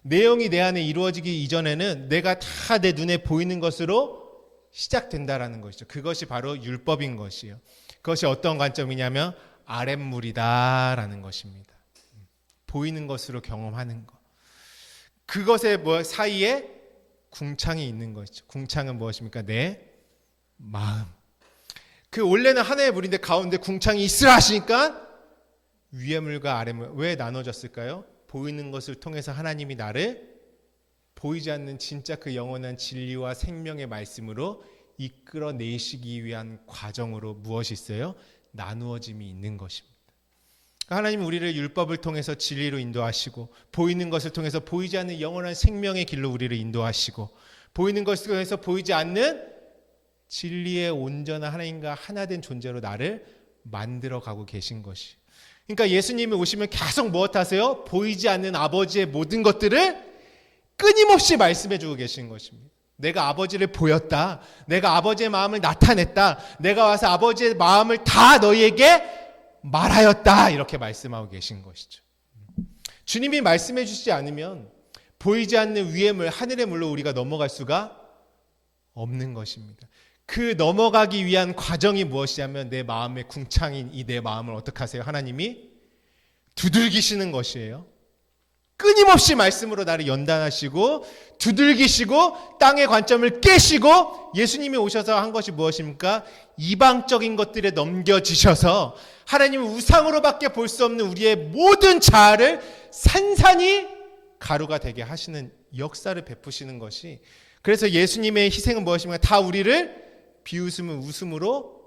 내용이 내 안에 이루어지기 이전에는 내가 다 내 눈에 보이는 것으로 시작된다라는 것이죠. 그것이 바로 율법인 것이에요. 그것이 어떤 관점이냐면 아랫물이다라는 것입니다. 보이는 것으로 경험하는 것. 그것의 사이에 궁창이 있는 것이죠. 궁창은 무엇입니까? 내 마음. 그 원래는 하나의 물인데 가운데 궁창이 있으라 하시니까 위의 물과 아래 물. 왜 나눠졌을까요? 보이는 것을 통해서 하나님이 나를 보이지 않는 진짜 그 영원한 진리와 생명의 말씀으로 이끌어내시기 위한 과정으로 무엇이 있어요? 나누어짐이 있는 것입니다. 하나님은 우리를 율법을 통해서 진리로 인도하시고, 보이는 것을 통해서 보이지 않는 영원한 생명의 길로 우리를 인도하시고, 보이는 것을 통해서 보이지 않는 진리의 온전한 하나님과 하나 된 존재로 나를 만들어가고 계신 것이. 그러니까 예수님이 오시면 계속 무엇 하세요? 보이지 않는 아버지의 모든 것들을 끊임없이 말씀해주고 계신 것입니다. 내가 아버지를 보였다. 내가 아버지의 마음을 나타냈다. 내가 와서 아버지의 마음을 다 너희에게 말하였다. 이렇게 말씀하고 계신 것이죠. 주님이 말씀해 주시지 않으면 보이지 않는 위의 물, 하늘의 물로 우리가 넘어갈 수가 없는 것입니다. 그 넘어가기 위한 과정이 무엇이냐면 내 마음의 궁창인 이 내 마음을 어떻게 하세요? 하나님이 두들기시는 것이에요. 끊임없이 말씀으로 나를 연단하시고 두들기시고 땅의 관점을 깨시고, 예수님이 오셔서 한 것이 무엇입니까? 이방적인 것들에 넘겨지셔서 하나님은 우상으로밖에 볼 수 없는 우리의 모든 자아를 산산이 가루가 되게 하시는 역사를 베푸시는 것이, 그래서 예수님의 희생은 무엇입니까? 다 우리를 비웃음을 웃음으로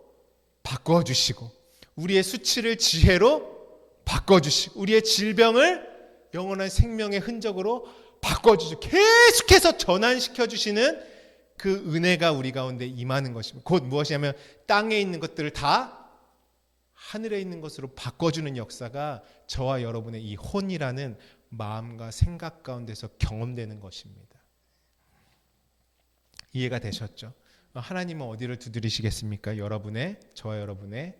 바꿔주시고, 우리의 수치를 지혜로 바꿔주시고, 우리의 질병을 영원한 생명의 흔적으로 바꿔주시고, 계속해서 전환시켜주시는 그 은혜가 우리 가운데 임하는 것입니다. 곧 무엇이냐면 땅에 있는 것들을 다 하늘에 있는 것으로 바꿔주는 역사가 저와 여러분의 이 혼이라는 마음과 생각 가운데서 경험되는 것입니다. 이해가 되셨죠? 하나님은 어디를 두드리시겠습니까? 저와 여러분의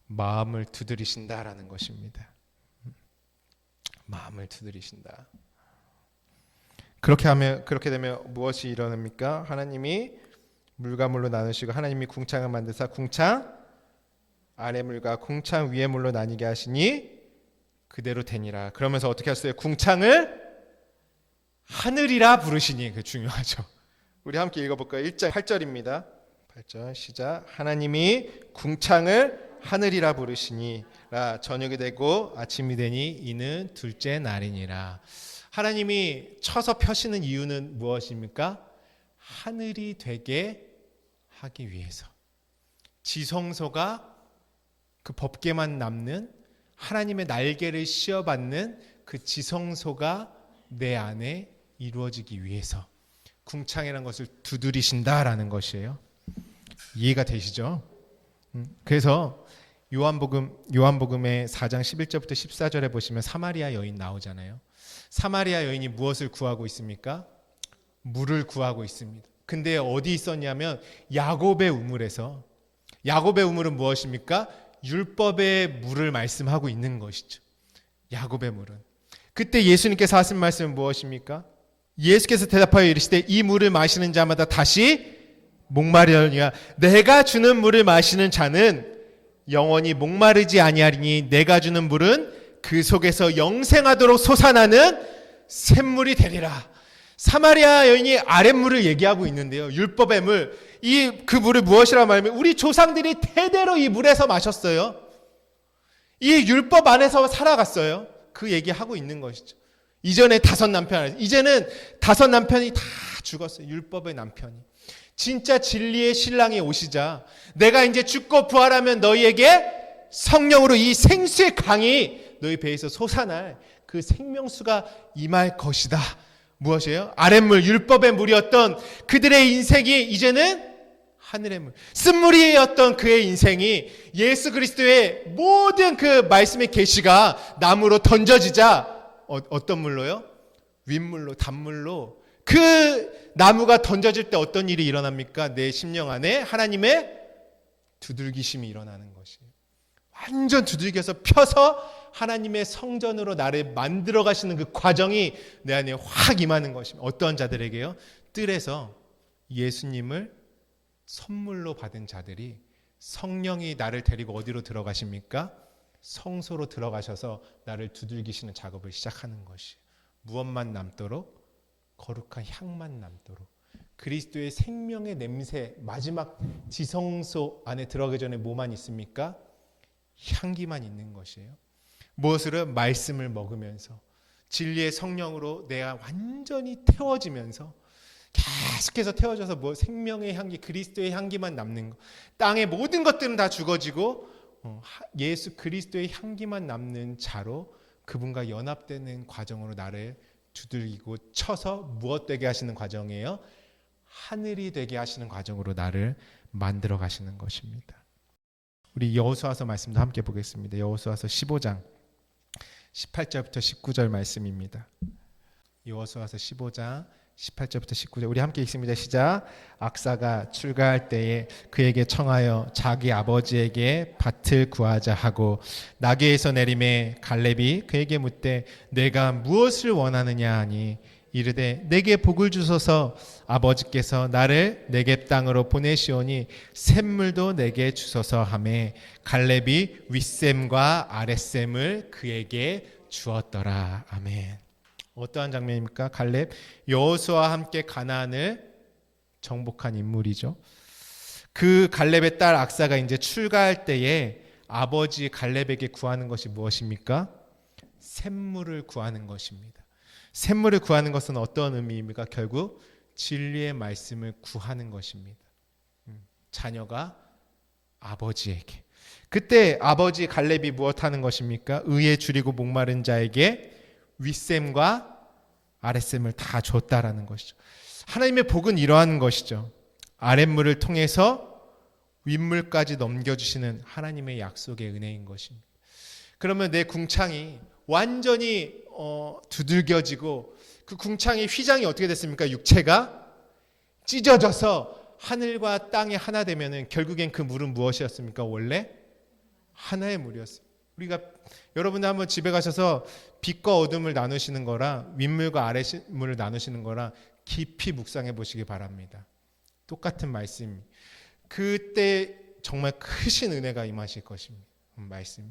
마음을 두드리신다라는 것입니다. 마음을 두드리신다. 그렇게 되면 무엇이 일어납니까? 하나님이 물과 물로 나누시고, 하나님이 궁창을 만드사 궁창 아래 물과 궁창 위의 물로 나뉘게 하시니 그대로 되니라. 그러면서 어떻게 하셨어요? 궁창을 하늘이라 부르시니. 그 중요하죠. 우리 함께 읽어볼까요? 1장 8절입니다. 8절 시작. 하나님이 궁창을 하늘이라 부르시니 저녁이 되고 아침이 되니 이는 둘째 날이니라. 하나님이 쳐서 펴시는 이유는 무엇입니까? 하늘이 되게 하기 위해서. 지성소가 그 법궤만 남는 하나님의 날개를 씌어받는 그 지성소가 내 안에 이루어지기 위해서 궁창이라는 것을 두드리신다라는 것이에요. 이해가 되시죠? 그래서 요한복음의 4장 11절부터 14절에 보시면 사마리아 여인 나오잖아요. 사마리아 여인이 무엇을 구하고 있습니까? 물을 구하고 있습니다. 근데 어디 있었냐면 야곱의 우물에서. 야곱의 우물은 무엇입니까? 율법의 물을 말씀하고 있는 것이죠. 야곱의 물은. 그때 예수님께서 하신 말씀은 무엇입니까? 예수께서 대답하여 이르시되 이 물을 마시는 자마다 다시 목마르려니와 내가 주는 물을 마시는 자는 영원히 목마르지 아니하리니 내가 주는 물은 그 속에서 영생하도록 솟아나는 샘물이 되리라. 사마리아 여인이 아랫물을 얘기하고 있는데요. 율법의 물. 그 물을 무엇이라 말하면 우리 조상들이 대대로 이 물에서 마셨어요. 이 율법 안에서 살아갔어요. 그 얘기하고 있는 것이죠. 이전에 5 남편, 이제는 5 남편이 다 죽었어요. 율법의 남편이. 진짜 진리의 신랑이 오시자 내가 이제 죽고 부활하면 너희에게 성령으로 이 생수의 강이 너희 배에서 솟아날 그 생명수가 임할 것이다. 무엇이에요? 아랫물, 율법의 물이었던 그들의 인생이 이제는 하늘의 물, 쓴물이었던 그의 인생이 예수 그리스도의 모든 그 말씀의 계시가 나무로 던져지자 어떤 물로요? 윗물로, 단물로. 그 나무가 던져질 때 어떤 일이 일어납니까? 내 심령 안에 하나님의 두들기심이 일어나는 것이에요. 완전 두들겨서 펴서 하나님의 성전으로 나를 만들어 가시는 그 과정이 내 안에 확 임하는 것입니다. 어떤 자들에게요? 뜰에서 예수님을 선물로 받은 자들이 성령이 나를 데리고 어디로 들어가십니까? 성소로 들어가셔서 나를 두들기시는 작업을 시작하는 것이에요. 무엇만 남도록? 거룩한 향만 남도록. 그리스도의 생명의 냄새, 마지막 지성소 안에 들어가기 전에 뭐만 있습니까? 향기만 있는 것이에요. 무엇으로? 말씀을 먹으면서 진리의 성령으로 내가 완전히 태워지면서 계속해서 태워져서 생명의 향기, 그리스도의 향기만 남는 것. 땅의 모든 것들은 다 죽어지고 예수 그리스도의 향기만 남는 자로 그분과 연합되는 과정으로 나를 두들기고 쳐서 무엇 되게 하시는 과정이에요? 하늘이 되게 하시는 과정으로 나를 만들어 가시는 것입니다. 우리 여호수아서 말씀도 함께 보겠습니다. 여호수아서 15장 18절부터 19절 말씀입니다. 여호수아서 15장 18절부터 19절 우리 함께 읽습니다. 시작. 악사가 출가할 때에 그에게 청하여 자기 아버지에게 밭을 구하자 하고 나귀에서 내림에 갈렙이 그에게 묻되 내가 무엇을 원하느냐 하니 이르되 내게 복을 주소서 아버지께서 나를 네겝 땅으로 보내시오니 샘물도 내게 주소서 하매 갈렙이 윗샘과 아랫샘을 그에게 주었더라. 아멘. 어떠한 장면입니까? 갈렙, 여호수아와 함께 가나안을 정복한 인물이죠. 그 갈렙의 딸 악사가 이제 출가할 때에 아버지 갈렙에게 구하는 것이 무엇입니까? 샘물을 구하는 것입니다. 샘물을 구하는 것은 어떤 의미입니까? 결국 진리의 말씀을 구하는 것입니다. 자녀가 아버지에게. 그때 아버지 갈렙이 무엇하는 것입니까? 의에 줄이고 목마른 자에게 윗샘과 아랫샘을 다 줬다라는 것이죠. 하나님의 복은 이러한 것이죠. 아랫물을 통해서 윗물까지 넘겨주시는 하나님의 약속의 은혜인 것입니다. 그러면 내 궁창이 완전히 두들겨지고 그 궁창의 휘장이 어떻게 됐습니까? 육체가 찢어져서 하늘과 땅이 하나 되면은 결국엔 그 물은 무엇이었습니까? 원래 하나의 물이었어요. 우리가 여러분들 한번 집에 가셔서 빛과 어둠을 나누시는 거랑 윗물과 아랫물을 나누시는 거랑 깊이 묵상해 보시기 바랍니다. 똑같은 말씀. 그때 정말 크신 은혜가 임하실 것입니다. 말씀이.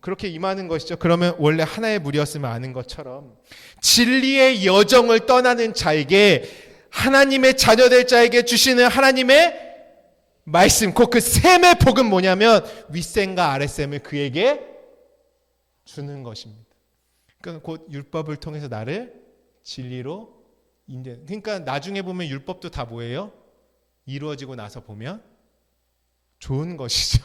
그렇게 임하는 것이죠. 그러면 원래 하나의 무리였으면 아는 것처럼 진리의 여정을 떠나는 자에게, 하나님의 자녀될 자에게 주시는 하나님의 말씀, 곧 그 셈의 복은 뭐냐면 윗셈과 아랫셈을 그에게 주는 것입니다. 그러니까 곧 율법을 통해서 나를 진리로 인도해. 그러니까 나중에 보면 율법도 다 뭐예요? 이루어지고 나서 보면 좋은 것이죠.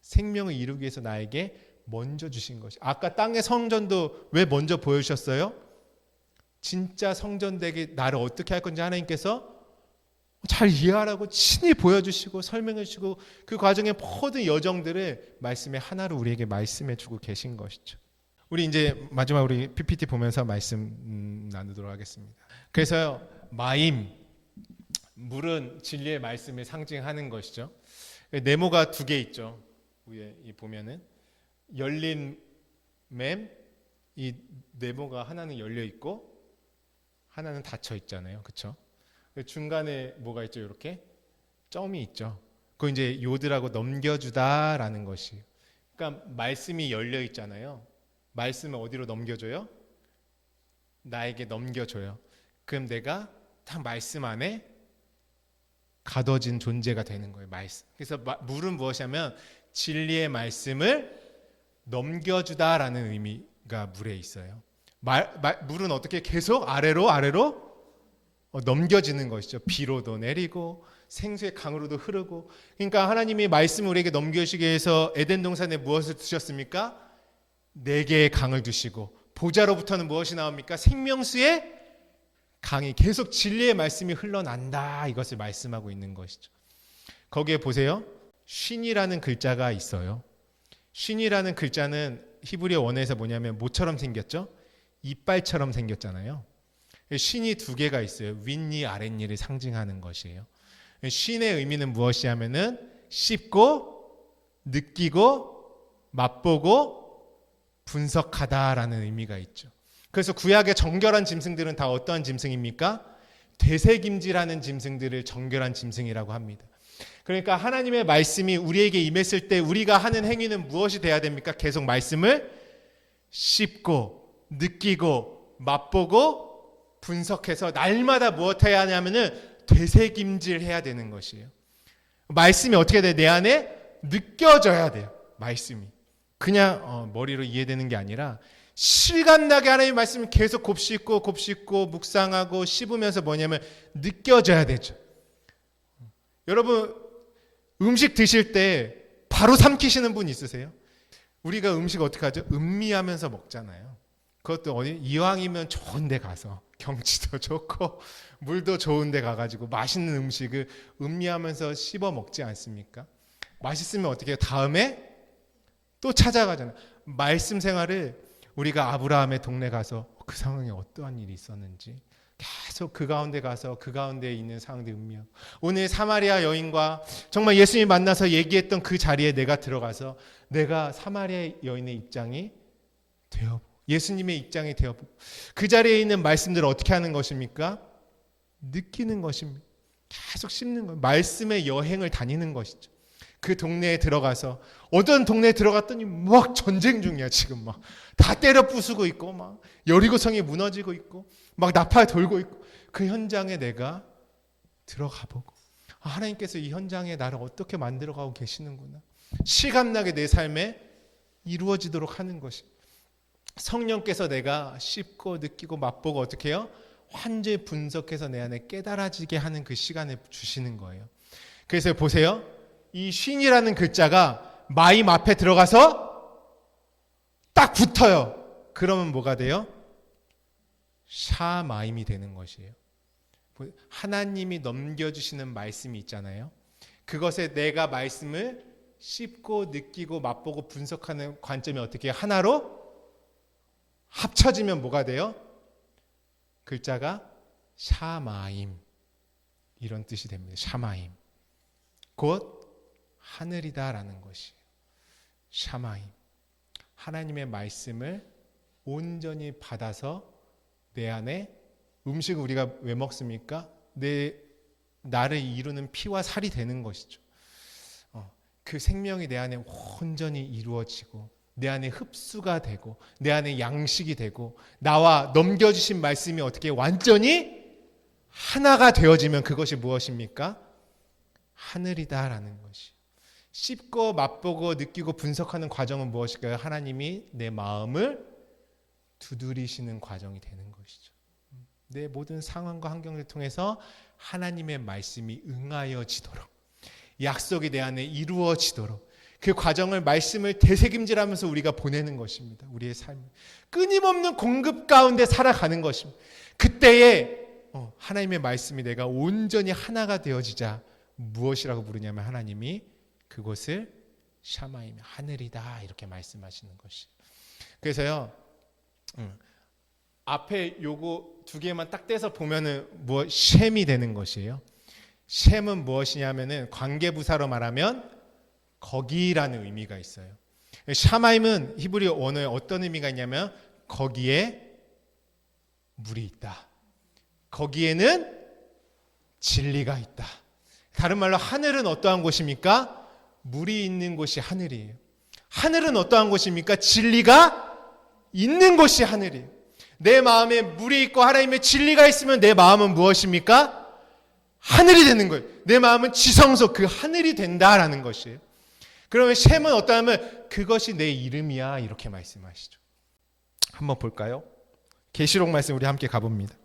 생명을 이루기 위해서 나에게 먼저 주신 것이. 아까 땅의 성전도 왜 먼저 보여주셨어요? 진짜 성전되게 나를 어떻게 할 건지 하나님께서 잘 이해하라고 친히 보여주시고 설명해 주시고, 그 과정의 모든 여정들을 말씀의 하나로 우리에게 말씀해 주고 계신 것이죠. 우리 이제 마지막 우리 PPT 보면서 말씀 나누도록 하겠습니다. 그래서요, 마임, 물은 진리의 말씀을 상징하는 것이죠. 네모가 두 개 있죠. 위에 보면은 열린 맴, 이 네모가 하나는 열려 있고 하나는 닫혀 있잖아요. 그렇죠? 중간에 뭐가 있죠? 이렇게 점이 있죠. 그거 이제 요드라고 넘겨주다라는 것이. 그러니까 말씀이 열려 있잖아요. 말씀을 어디로 넘겨줘요? 나에게 넘겨줘요. 그럼 내가 다 말씀 안에 가둬진 존재가 되는 거예요. 말씀. 그래서 물은 무엇이냐면 진리의 말씀을 넘겨주다라는 의미가 물에 있어요. 물은 어떻게 계속 아래로 넘겨지는 것이죠. 비로도 내리고 생수의 강으로도 흐르고. 그러니까 하나님이 말씀을 우리에게 넘겨주시기 위해서 에덴 동산에 무엇을 두셨습니까? 4개의 강을 두시고, 보좌로부터는 무엇이 나옵니까? 생명수의 강이, 계속 진리의 말씀이 흘러난다, 이것을 말씀하고 있는 것이죠. 거기에 보세요. 쉰이라는 글자가 있어요. 쉰이라는 글자는 히브리어 원어에서 뭐냐면 뭐처럼 생겼죠? 이빨처럼 생겼잖아요. 쉰이 2개가 있어요. 윗니 아랫니를 상징하는 것이에요. 쉰의 의미는 무엇이냐면은 씹고 느끼고 맛보고 분석하다라는 의미가 있죠. 그래서 구약의 정결한 짐승들은 다 어떠한 짐승입니까? 되새김질하는 짐승들을 정결한 짐승이라고 합니다. 그러니까 하나님의 말씀이 우리에게 임했을 때 우리가 하는 행위는 무엇이 돼야 됩니까? 계속 말씀을 씹고 느끼고 맛보고 분석해서 날마다 무엇 해야 하냐면은 되새김질 해야 되는 것이에요. 말씀이 어떻게 돼? 내 안에 느껴져야 돼요. 말씀이 그냥 머리로 이해되는 게 아니라 실감나게 하나님의 말씀을 계속 곱씹고 묵상하고 씹으면서 뭐냐면 느껴져야 되죠. 여러분 음식 드실 때 바로 삼키시는 분 있으세요? 우리가 음식 어떻게 하죠? 음미하면서 먹잖아요. 그것도 어디 이왕이면 좋은 데 가서 경치도 좋고 물도 좋은 데 가가지고 맛있는 음식을 음미하면서 씹어 먹지 않습니까? 맛있으면 어떻게 해요? 다음에 또 찾아가잖아요. 말씀 생활을 우리가 아브라함의 동네 가서 그 상황에 어떠한 일이 있었는지 계속 그 가운데 가서 그 가운데 있는 상황들 음미하고, 오늘 사마리아 여인과 정말 예수님이 만나서 얘기했던 그 자리에 내가 들어가서 내가 사마리아 여인의 입장이 되어보고 예수님의 입장이 되어보고 그 자리에 있는 말씀들을 어떻게 하는 것입니까? 느끼는 것입니다. 계속 씹는 것, 말씀의 여행을 다니는 것이죠. 그 동네에 들어가서 어떤 동네에 들어갔더니 막 전쟁 중이야. 지금 막 다 때려 부수고 있고 막 여리고성이 무너지고 있고 막 나팔 돌고 있고, 그 현장에 내가 들어가 보고 하나님께서 이 현장에 나를 어떻게 만들어가고 계시는구나, 실감나게 내 삶에 이루어지도록 하는 것이, 성령께서 내가 씹고 느끼고 맛보고 어떻게 해요? 완전히 분석해서 내 안에 깨달아지게 하는 그 시간을 주시는 거예요. 그래서 보세요. 이 쉰이라는 글자가 마임 앞에 들어가서 딱 붙어요. 그러면 뭐가 돼요? 샤마임이 되는 것이에요. 하나님이 넘겨주시는 말씀이 있잖아요. 그것에 내가 말씀을 씹고 느끼고 맛보고 분석하는 관점이 어떻게 하나로 합쳐지면 뭐가 돼요? 글자가 샤마임, 이런 뜻이 됩니다. 샤마임, 곧 하늘이다라는 것이에요. 샤마임, 하나님의 말씀을 온전히 받아서 내 안에, 음식을 우리가 왜 먹습니까? 나를 이루는 피와 살이 되는 것이죠. 그 생명이 내 안에 온전히 이루어지고 내 안에 흡수가 되고 내 안에 양식이 되고 나와 넘겨주신 말씀이 어떻게 완전히 하나가 되어지면 그것이 무엇입니까? 하늘이다라는 것이. 씹고 맛보고 느끼고 분석하는 과정은 무엇일까요? 하나님이 내 마음을 두드리시는 과정이 되는 것이죠. 내 모든 상황과 환경을 통해서 하나님의 말씀이 응하여지도록, 약속이 내 안에 이루어지도록 그 과정을 말씀을 되새김질하면서 우리가 보내는 것입니다. 우리의 삶을 끊임없는 공급 가운데 살아가는 것입니다. 그때에 하나님의 말씀이 내가 온전히 하나가 되어지자 무엇이라고 부르냐면 하나님이 그곳을 샤마임, 하늘이다 이렇게 말씀하시는 것이. 그래서요 앞에 요거 두 개만 딱 떼서 보면은 셈이 되는 것이에요. 셈은 무엇이냐면은 관계부사로 말하면 거기라는 의미가 있어요. 샤마임은 히브리 원어에 어떤 의미가 있냐면 거기에 물이 있다. 거기에는 진리가 있다. 다른 말로 하늘은 어떠한 곳입니까? 물이 있는 곳이 하늘이에요. 하늘은 어떠한 곳입니까? 진리가 있는 곳이 하늘이에요. 내 마음에 물이 있고 하나님의 진리가 있으면 내 마음은 무엇입니까? 하늘이 되는 거예요. 내 마음은 지성소, 그 하늘이 된다라는 것이에요. 그러면 셈은 어떠하면 그것이 내 이름이야 이렇게 말씀하시죠. 한번 볼까요? 계시록 말씀 우리 함께 가봅니다.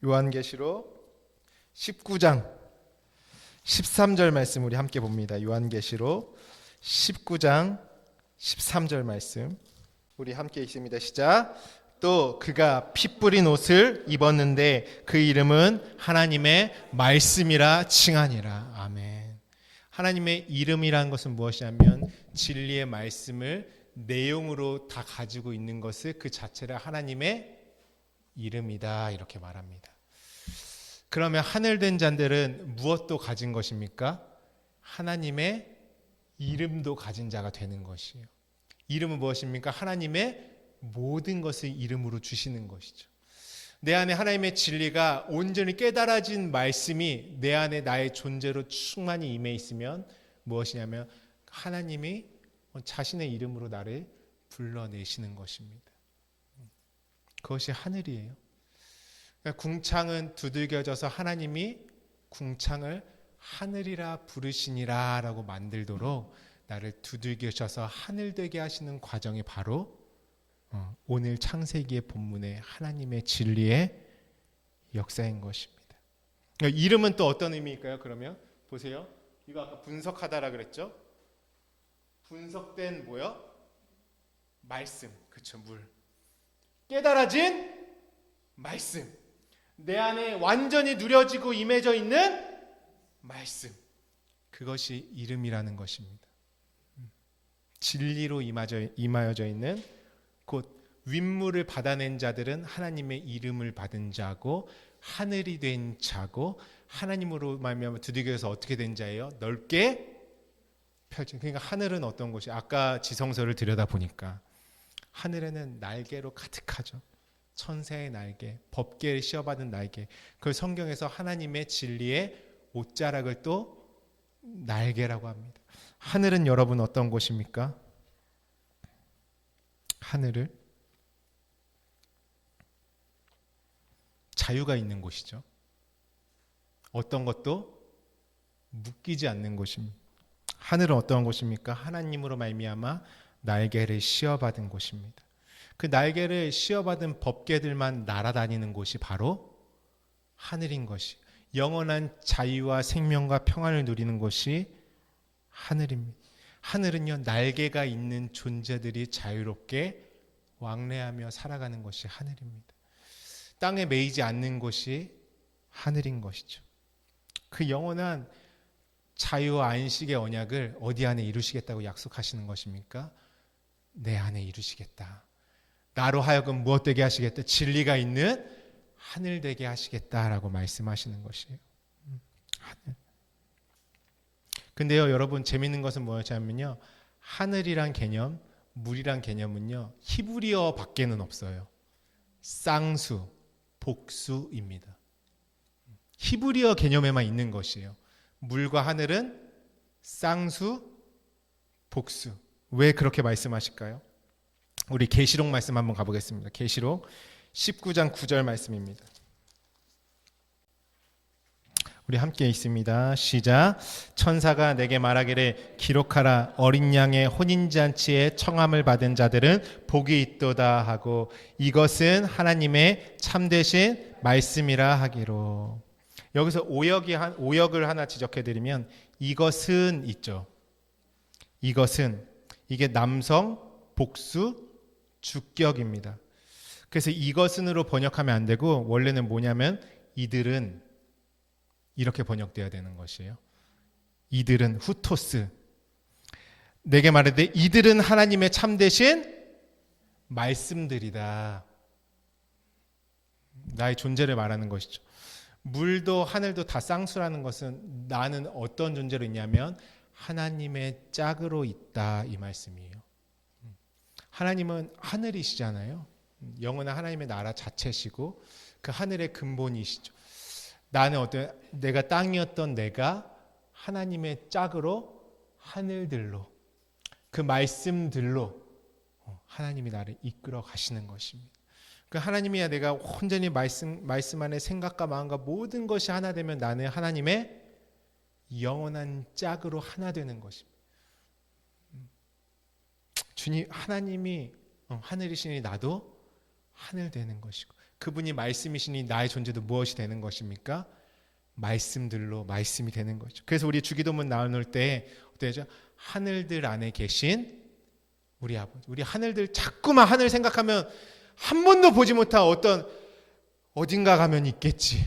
요한계시록 19장 13절 말씀 우리 함께 봅니다. 요한계시록 19장 13절 말씀 우리 함께 읽습니다. 시작. 또 그가 피 뿌린 옷을 입었는데 그 이름은 하나님의 말씀이라 칭하니라. 아멘. 하나님의 이름이라는 것은 무엇이냐면 진리의 말씀을 내용으로 다 가지고 있는 것을 그 자체를 하나님의 이름이다 이렇게 말합니다. 그러면 하늘된 자들은 무엇도 가진 것입니까? 하나님의 이름도 가진 자가 되는 것이에요. 이름은 무엇입니까? 하나님의 모든 것을 이름으로 주시는 것이죠. 내 안에 하나님의 진리가 온전히 깨달아진 말씀이 내 안에 나의 존재로 충만히 임해 있으면 무엇이냐면 하나님이 자신의 이름으로 나를 불러내시는 것입니다. 그것이 하늘이에요. 그러니까 궁창은 두들겨져서 하나님이 궁창을 하늘이라 부르시니라 라고 만들도록 나를 두들겨셔서 하늘되게 하시는 과정이 바로 오늘 창세기의 본문의 하나님의 진리의 역사인 것입니다. 그러니까 이름은 또 어떤 의미일까요? 그러면 보세요. 이거 아까 분석하다라 그랬죠? 분석된 뭐요? 말씀. 그쵸, 물. 깨달아진 말씀. 내 안에 완전히 누려지고 임해져 있는 말씀. 그것이 이름이라는 것입니다. 진리로 임하여져 있는 곧 윗물을 받아낸 자들은 하나님의 이름을 받은 자고 하늘이 된 자고 하나님으로 말미암아 두들겨서 어떻게 된 자예요? 넓게 펼친. 그러니까 하늘은 어떤 곳이? 아까 지성소를 들여다보니까 하늘에는 날개로 가득하죠. 천사의 날개, 법궤를 씌워받은 날개. 그 성경에서 하나님의 진리의 옷자락을 또 날개라고 합니다. 하늘은 여러분 어떤 곳입니까? 하늘을 자유가 있는 곳이죠. 어떤 것도 묶이지 않는 곳입니다. 하늘은 어떤 곳입니까? 하나님으로 말미암아 날개를 씌워받은 곳입니다. 그 날개를 씌워받은 법궤들만 날아다니는 곳이 바로 하늘인 것이, 영원한 자유와 생명과 평안을 누리는 곳이 하늘입니다. 하늘은요, 날개가 있는 존재들이 자유롭게 왕래하며 살아가는 것이 하늘입니다. 땅에 매이지 않는 곳이 하늘인 것이죠. 그 영원한 자유와 안식의 언약을 어디 안에 이루시겠다고 약속하시는 것입니까? 내 안에 이루시겠다. 나로 하여금 무엇 되게 하시겠다? 진리가 있는 하늘 되게 하시겠다라고 말씀하시는 것이에요. 하늘. 근데요, 여러분 재밌는 것은 뭐였냐면요, 하늘이란 개념, 물이란 개념은요 히브리어 밖에는 없어요. 쌍수, 복수입니다. 히브리어 개념에만 있는 것이에요. 물과 하늘은 쌍수, 복수. 왜 그렇게 말씀하실까요? 우리 계시록 말씀 한번 가보겠습니다. 계시록 19장 9절 말씀입니다. 우리 함께 읽습니다. 시작. 천사가 내게 말하기를 기록하라. 어린 양의 혼인잔치에 청함을 받은 자들은 복이 있도다 하고 이것은 하나님의 참되신 말씀이라 하기로. 여기서 오역을 하나 지적해드리면 이것은 있죠. 이것은 이게 남성 복수 주격입니다. 그래서 이것은으로 번역하면 안 되고 원래는 뭐냐면 이들은 이렇게 번역돼야 되는 것이에요. 이들은 후토스. 내게 말하되 이들은 하나님의 참되신 말씀들이다. 나의 존재를 말하는 것이죠. 물도 하늘도 다 쌍수라는 것은 나는 어떤 존재로 있냐면 하나님의 짝으로 있다 이 말씀이에요. 하나님은 하늘이시잖아요. 영원한 하나님의 나라 자체시고 그 하늘의 근본이시죠. 나는 내가 땅이었던 내가 하나님의 짝으로 하늘들로 그 말씀들로 하나님이 나를 이끌어 가시는 것입니다. 그 하나님이야 내가 온전히 말씀 안에 생각과 마음과 모든 것이 하나 되면 나는 하나님의 영원한 짝으로 하나 되는 것입니다. 주님 하나님이 하늘이시니 나도 하늘 되는 것이고 그분이 말씀이시니 나의 존재도 무엇이 되는 것입니까? 말씀들로 말씀이 되는 거죠. 그래서 우리 주기도문 나눌 때 어때죠? 하늘들 안에 계신 우리 아버지. 우리 하늘들 자꾸만 하늘 생각하면 한 번도 보지 못한 어딘가 가면 있겠지.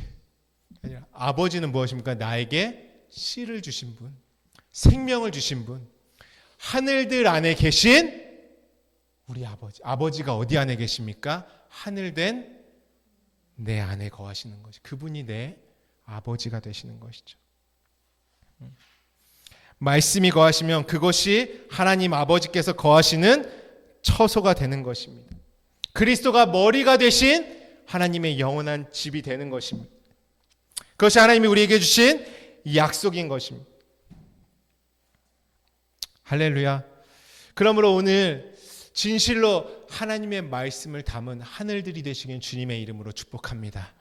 아버지는 무엇입니까? 나에게 씨를 주신 분, 생명을 주신 분, 하늘들 안에 계신 우리 아버지. 아버지가 어디 안에 계십니까? 하늘된 내 안에 거하시는 것이. 그분이 내 아버지가 되시는 것이죠. 말씀이 거하시면 그것이 하나님 아버지께서 거하시는 처소가 되는 것입니다. 그리스도가 머리가 되신 하나님의 영원한 집이 되는 것입니다. 그것이 하나님이 우리에게 주신 약속인 것입니다. 할렐루야. 그러므로 오늘 진실로 하나님의 말씀을 담은 하늘들이 되시길 주님의 이름으로 축복합니다.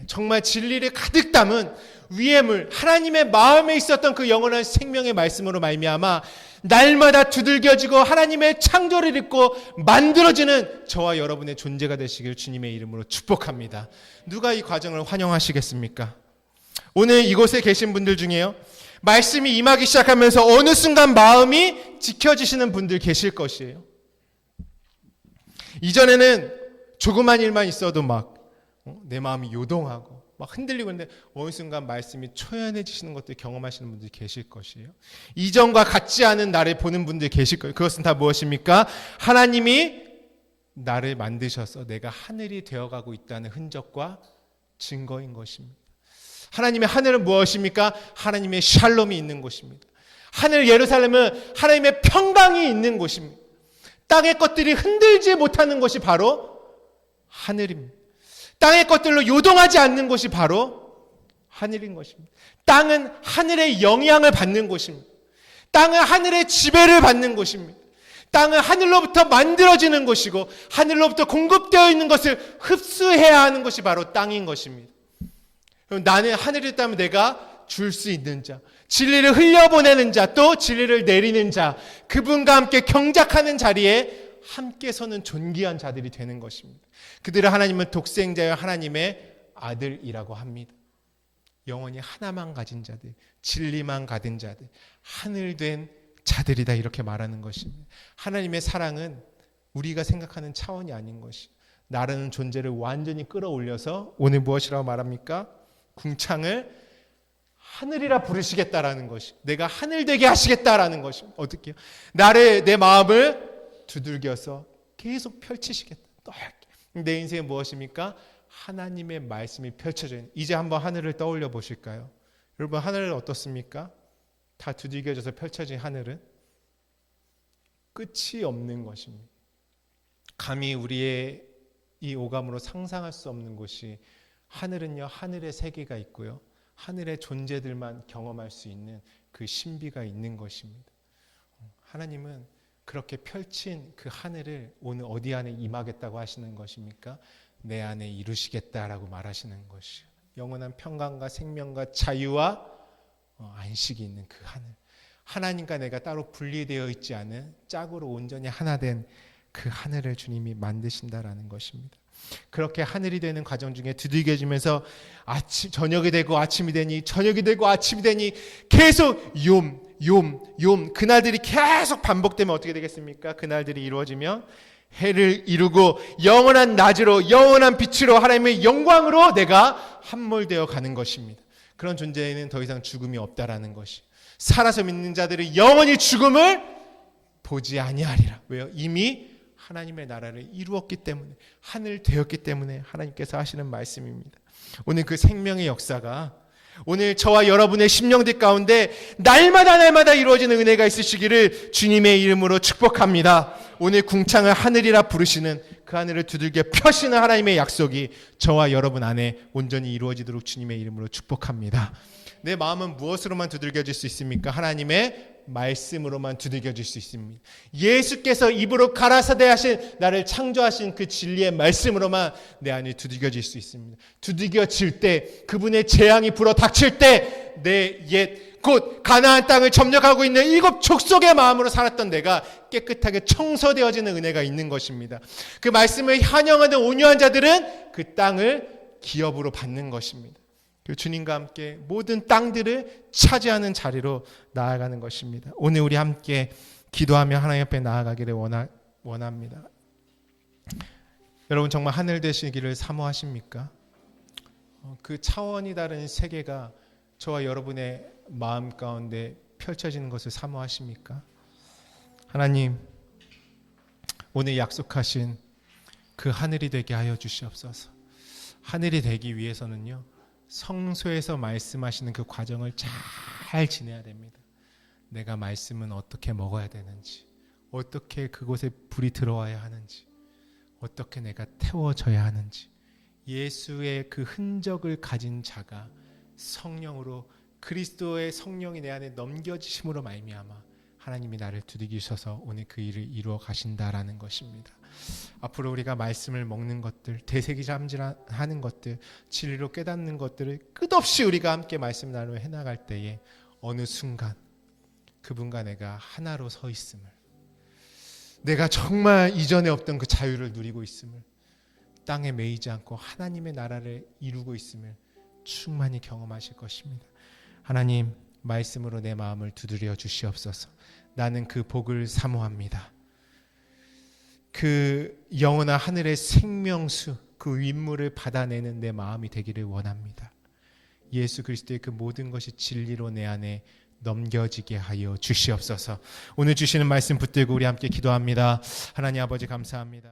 정말 진리를 가득 담은 위의 물, 하나님의 마음에 있었던 그 영원한 생명의 말씀으로 말미암아 날마다 두들겨지고 하나님의 창조를 읽고 만들어지는 저와 여러분의 존재가 되시길 주님의 이름으로 축복합니다. 누가 이 과정을 환영하시겠습니까? 오늘 이곳에 계신 분들 중에요, 말씀이 임하기 시작하면서 어느 순간 마음이 지켜지시는 분들 계실 것이에요. 이전에는 조그만 일만 있어도 막 내 마음이 요동하고 막 흔들리고 있는데 어느 순간 말씀이 초연해지시는 것들 경험하시는 분들이 계실 것이에요. 이전과 같지 않은 나를 보는 분들이 계실 거예요. 그것은 다 무엇입니까? 하나님이 나를 만드셔서 내가 하늘이 되어가고 있다는 흔적과 증거인 것입니다. 하나님의 하늘은 무엇입니까? 하나님의 샬롬이 있는 곳입니다. 하늘 예루살렘은 하나님의 평강이 있는 곳입니다. 땅의 것들이 흔들지 못하는 것이 바로 하늘입니다. 땅의 것들로 요동하지 않는 것이 바로 하늘인 것입니다. 땅은 하늘의 영향을 받는 곳입니다. 땅은 하늘의 지배를 받는 곳입니다. 땅은 하늘로부터 만들어지는 것이고 하늘로부터 공급되어 있는 것을 흡수해야 하는 것이 바로 땅인 것입니다. 그럼 나는 하늘이 있다면 내가 줄 수 있는 자, 진리를 흘려보내는 자, 또 진리를 내리는 자, 그분과 함께 경작하는 자리에 함께 서는 존귀한 자들이 되는 것입니다. 그들은 하나님은 독생자여 하나님의 아들이라고 합니다. 영원히 하나만 가진 자들, 진리만 가진 자들, 하늘된 자들이다 이렇게 말하는 것입니다. 하나님의 사랑은 우리가 생각하는 차원이 아닌 것이, 나라는 존재를 완전히 끌어올려서 오늘 무엇이라고 말합니까? 궁창을 하늘이라 부르시겠다라는 것이, 내가 하늘 되게 하시겠다라는 것입니다. 어떻게요? 내 마음을 두들겨서 계속 펼치시겠다. 내 인생은 무엇입니까? 하나님의 말씀이 펼쳐져 있는. 이제 한번 하늘을 떠올려 보실까요? 여러분, 하늘은 어떻습니까? 다 두들겨져서 펼쳐진 하늘은 끝이 없는 것입니다. 감히 우리의 이 오감으로 상상할 수 없는 곳이, 하늘은요, 하늘의 세계가 있고요, 하늘의 존재들만 경험할 수 있는 그 신비가 있는 것입니다. 하나님은 그렇게 펼친 그 하늘을 오늘 어디 안에 임하겠다고 하시는 것입니까? 내 안에 이루시겠다라고 말하시는 것이요. 영원한 평강과 생명과 자유와 안식이 있는 그 하늘. 하나님과 내가 따로 분리되어 있지 않은 짝으로 온전히 하나 된 그 하늘을 주님이 만드신다라는 것입니다. 그렇게 하늘이 되는 과정 중에 두들겨지면서 저녁이 되고 아침이 되니 저녁이 되고 아침이 되니 계속 욤 그날들이 계속 반복되면 어떻게 되겠습니까? 그날들이 이루어지면 해를 이루고 영원한 낮으로 영원한 빛으로 하나님의 영광으로 내가 함몰되어 가는 것입니다. 그런 존재에는 더 이상 죽음이 없다라는 것이, 살아서 믿는 자들은 영원히 죽음을 보지 아니하리라. 왜요? 이미 하나님의 나라를 이루었기 때문에, 하늘 되었기 때문에 하나님께서 하시는 말씀입니다. 오늘 그 생명의 역사가 오늘 저와 여러분의 심령들 가운데 날마다 이루어지는 은혜가 있으시기를 주님의 이름으로 축복합니다. 오늘 궁창을 하늘이라 부르시는 그 하늘을 두들겨 펴시는 하나님의 약속이 저와 여러분 안에 온전히 이루어지도록 주님의 이름으로 축복합니다. 내 마음은 무엇으로만 두들겨질 수 있습니까? 하나님의 말씀으로만 두들겨질 수 있습니다. 예수께서 입으로 가라사대 하신, 나를 창조하신 그 진리의 말씀으로만 내 안이 두들겨질 수 있습니다. 두들겨질 때, 그분의 재앙이 불어 닥칠 때, 내 옛 곧 가나안 땅을 점령하고 있는 7 족속의 마음으로 살았던 내가 깨끗하게 청소되어지는 은혜가 있는 것입니다. 그 말씀을 환영하는 온유한 자들은 그 땅을 기업으로 받는 것입니다. 그 주님과 함께 모든 땅들을 차지하는 자리로 나아가는 것입니다. 오늘 우리 함께 기도하며 하나님 앞에 나아가기를 원합니다. 여러분 정말 하늘 되시기를 사모하십니까? 그 차원이 다른 세계가 저와 여러분의 마음 가운데 펼쳐지는 것을 사모하십니까? 하나님, 오늘 약속하신 그 하늘이 되게 하여 주시옵소서. 하늘이 되기 위해서는요, 성소에서 말씀하시는 그 과정을 잘 지내야 됩니다. 내가 말씀은 어떻게 먹어야 되는지, 어떻게 그곳에 불이 들어와야 하는지, 어떻게 내가 태워져야 하는지, 예수의 그 흔적을 가진 자가 성령으로, 그리스도의 성령이 내 안에 넘겨지심으로 말미암아 하나님이 나를 두들기셔서 오늘 그 일을 이루어 가신다라는 것입니다. 앞으로 우리가 말씀을 먹는 것들, 되새기잠질하는 것들, 진리로 깨닫는 것들을 끝없이 우리가 함께 말씀 나누어 해나갈 때에 어느 순간 그분과 내가 하나로 서 있음을, 내가 정말 이전에 없던 그 자유를 누리고 있음을, 땅에 매이지 않고 하나님의 나라를 이루고 있음을 충만히 경험하실 것입니다. 하나님, 말씀으로 내 마음을 두드려 주시옵소서. 나는 그 복을 사모합니다. 그 영원한 하늘의 생명수, 그 윗물을 받아내는 내 마음이 되기를 원합니다. 예수 그리스도의 그 모든 것이 진리로 내 안에 넘겨지게 하여 주시옵소서. 오늘 주시는 말씀 붙들고 우리 함께 기도합니다. 하나님 아버지 감사합니다.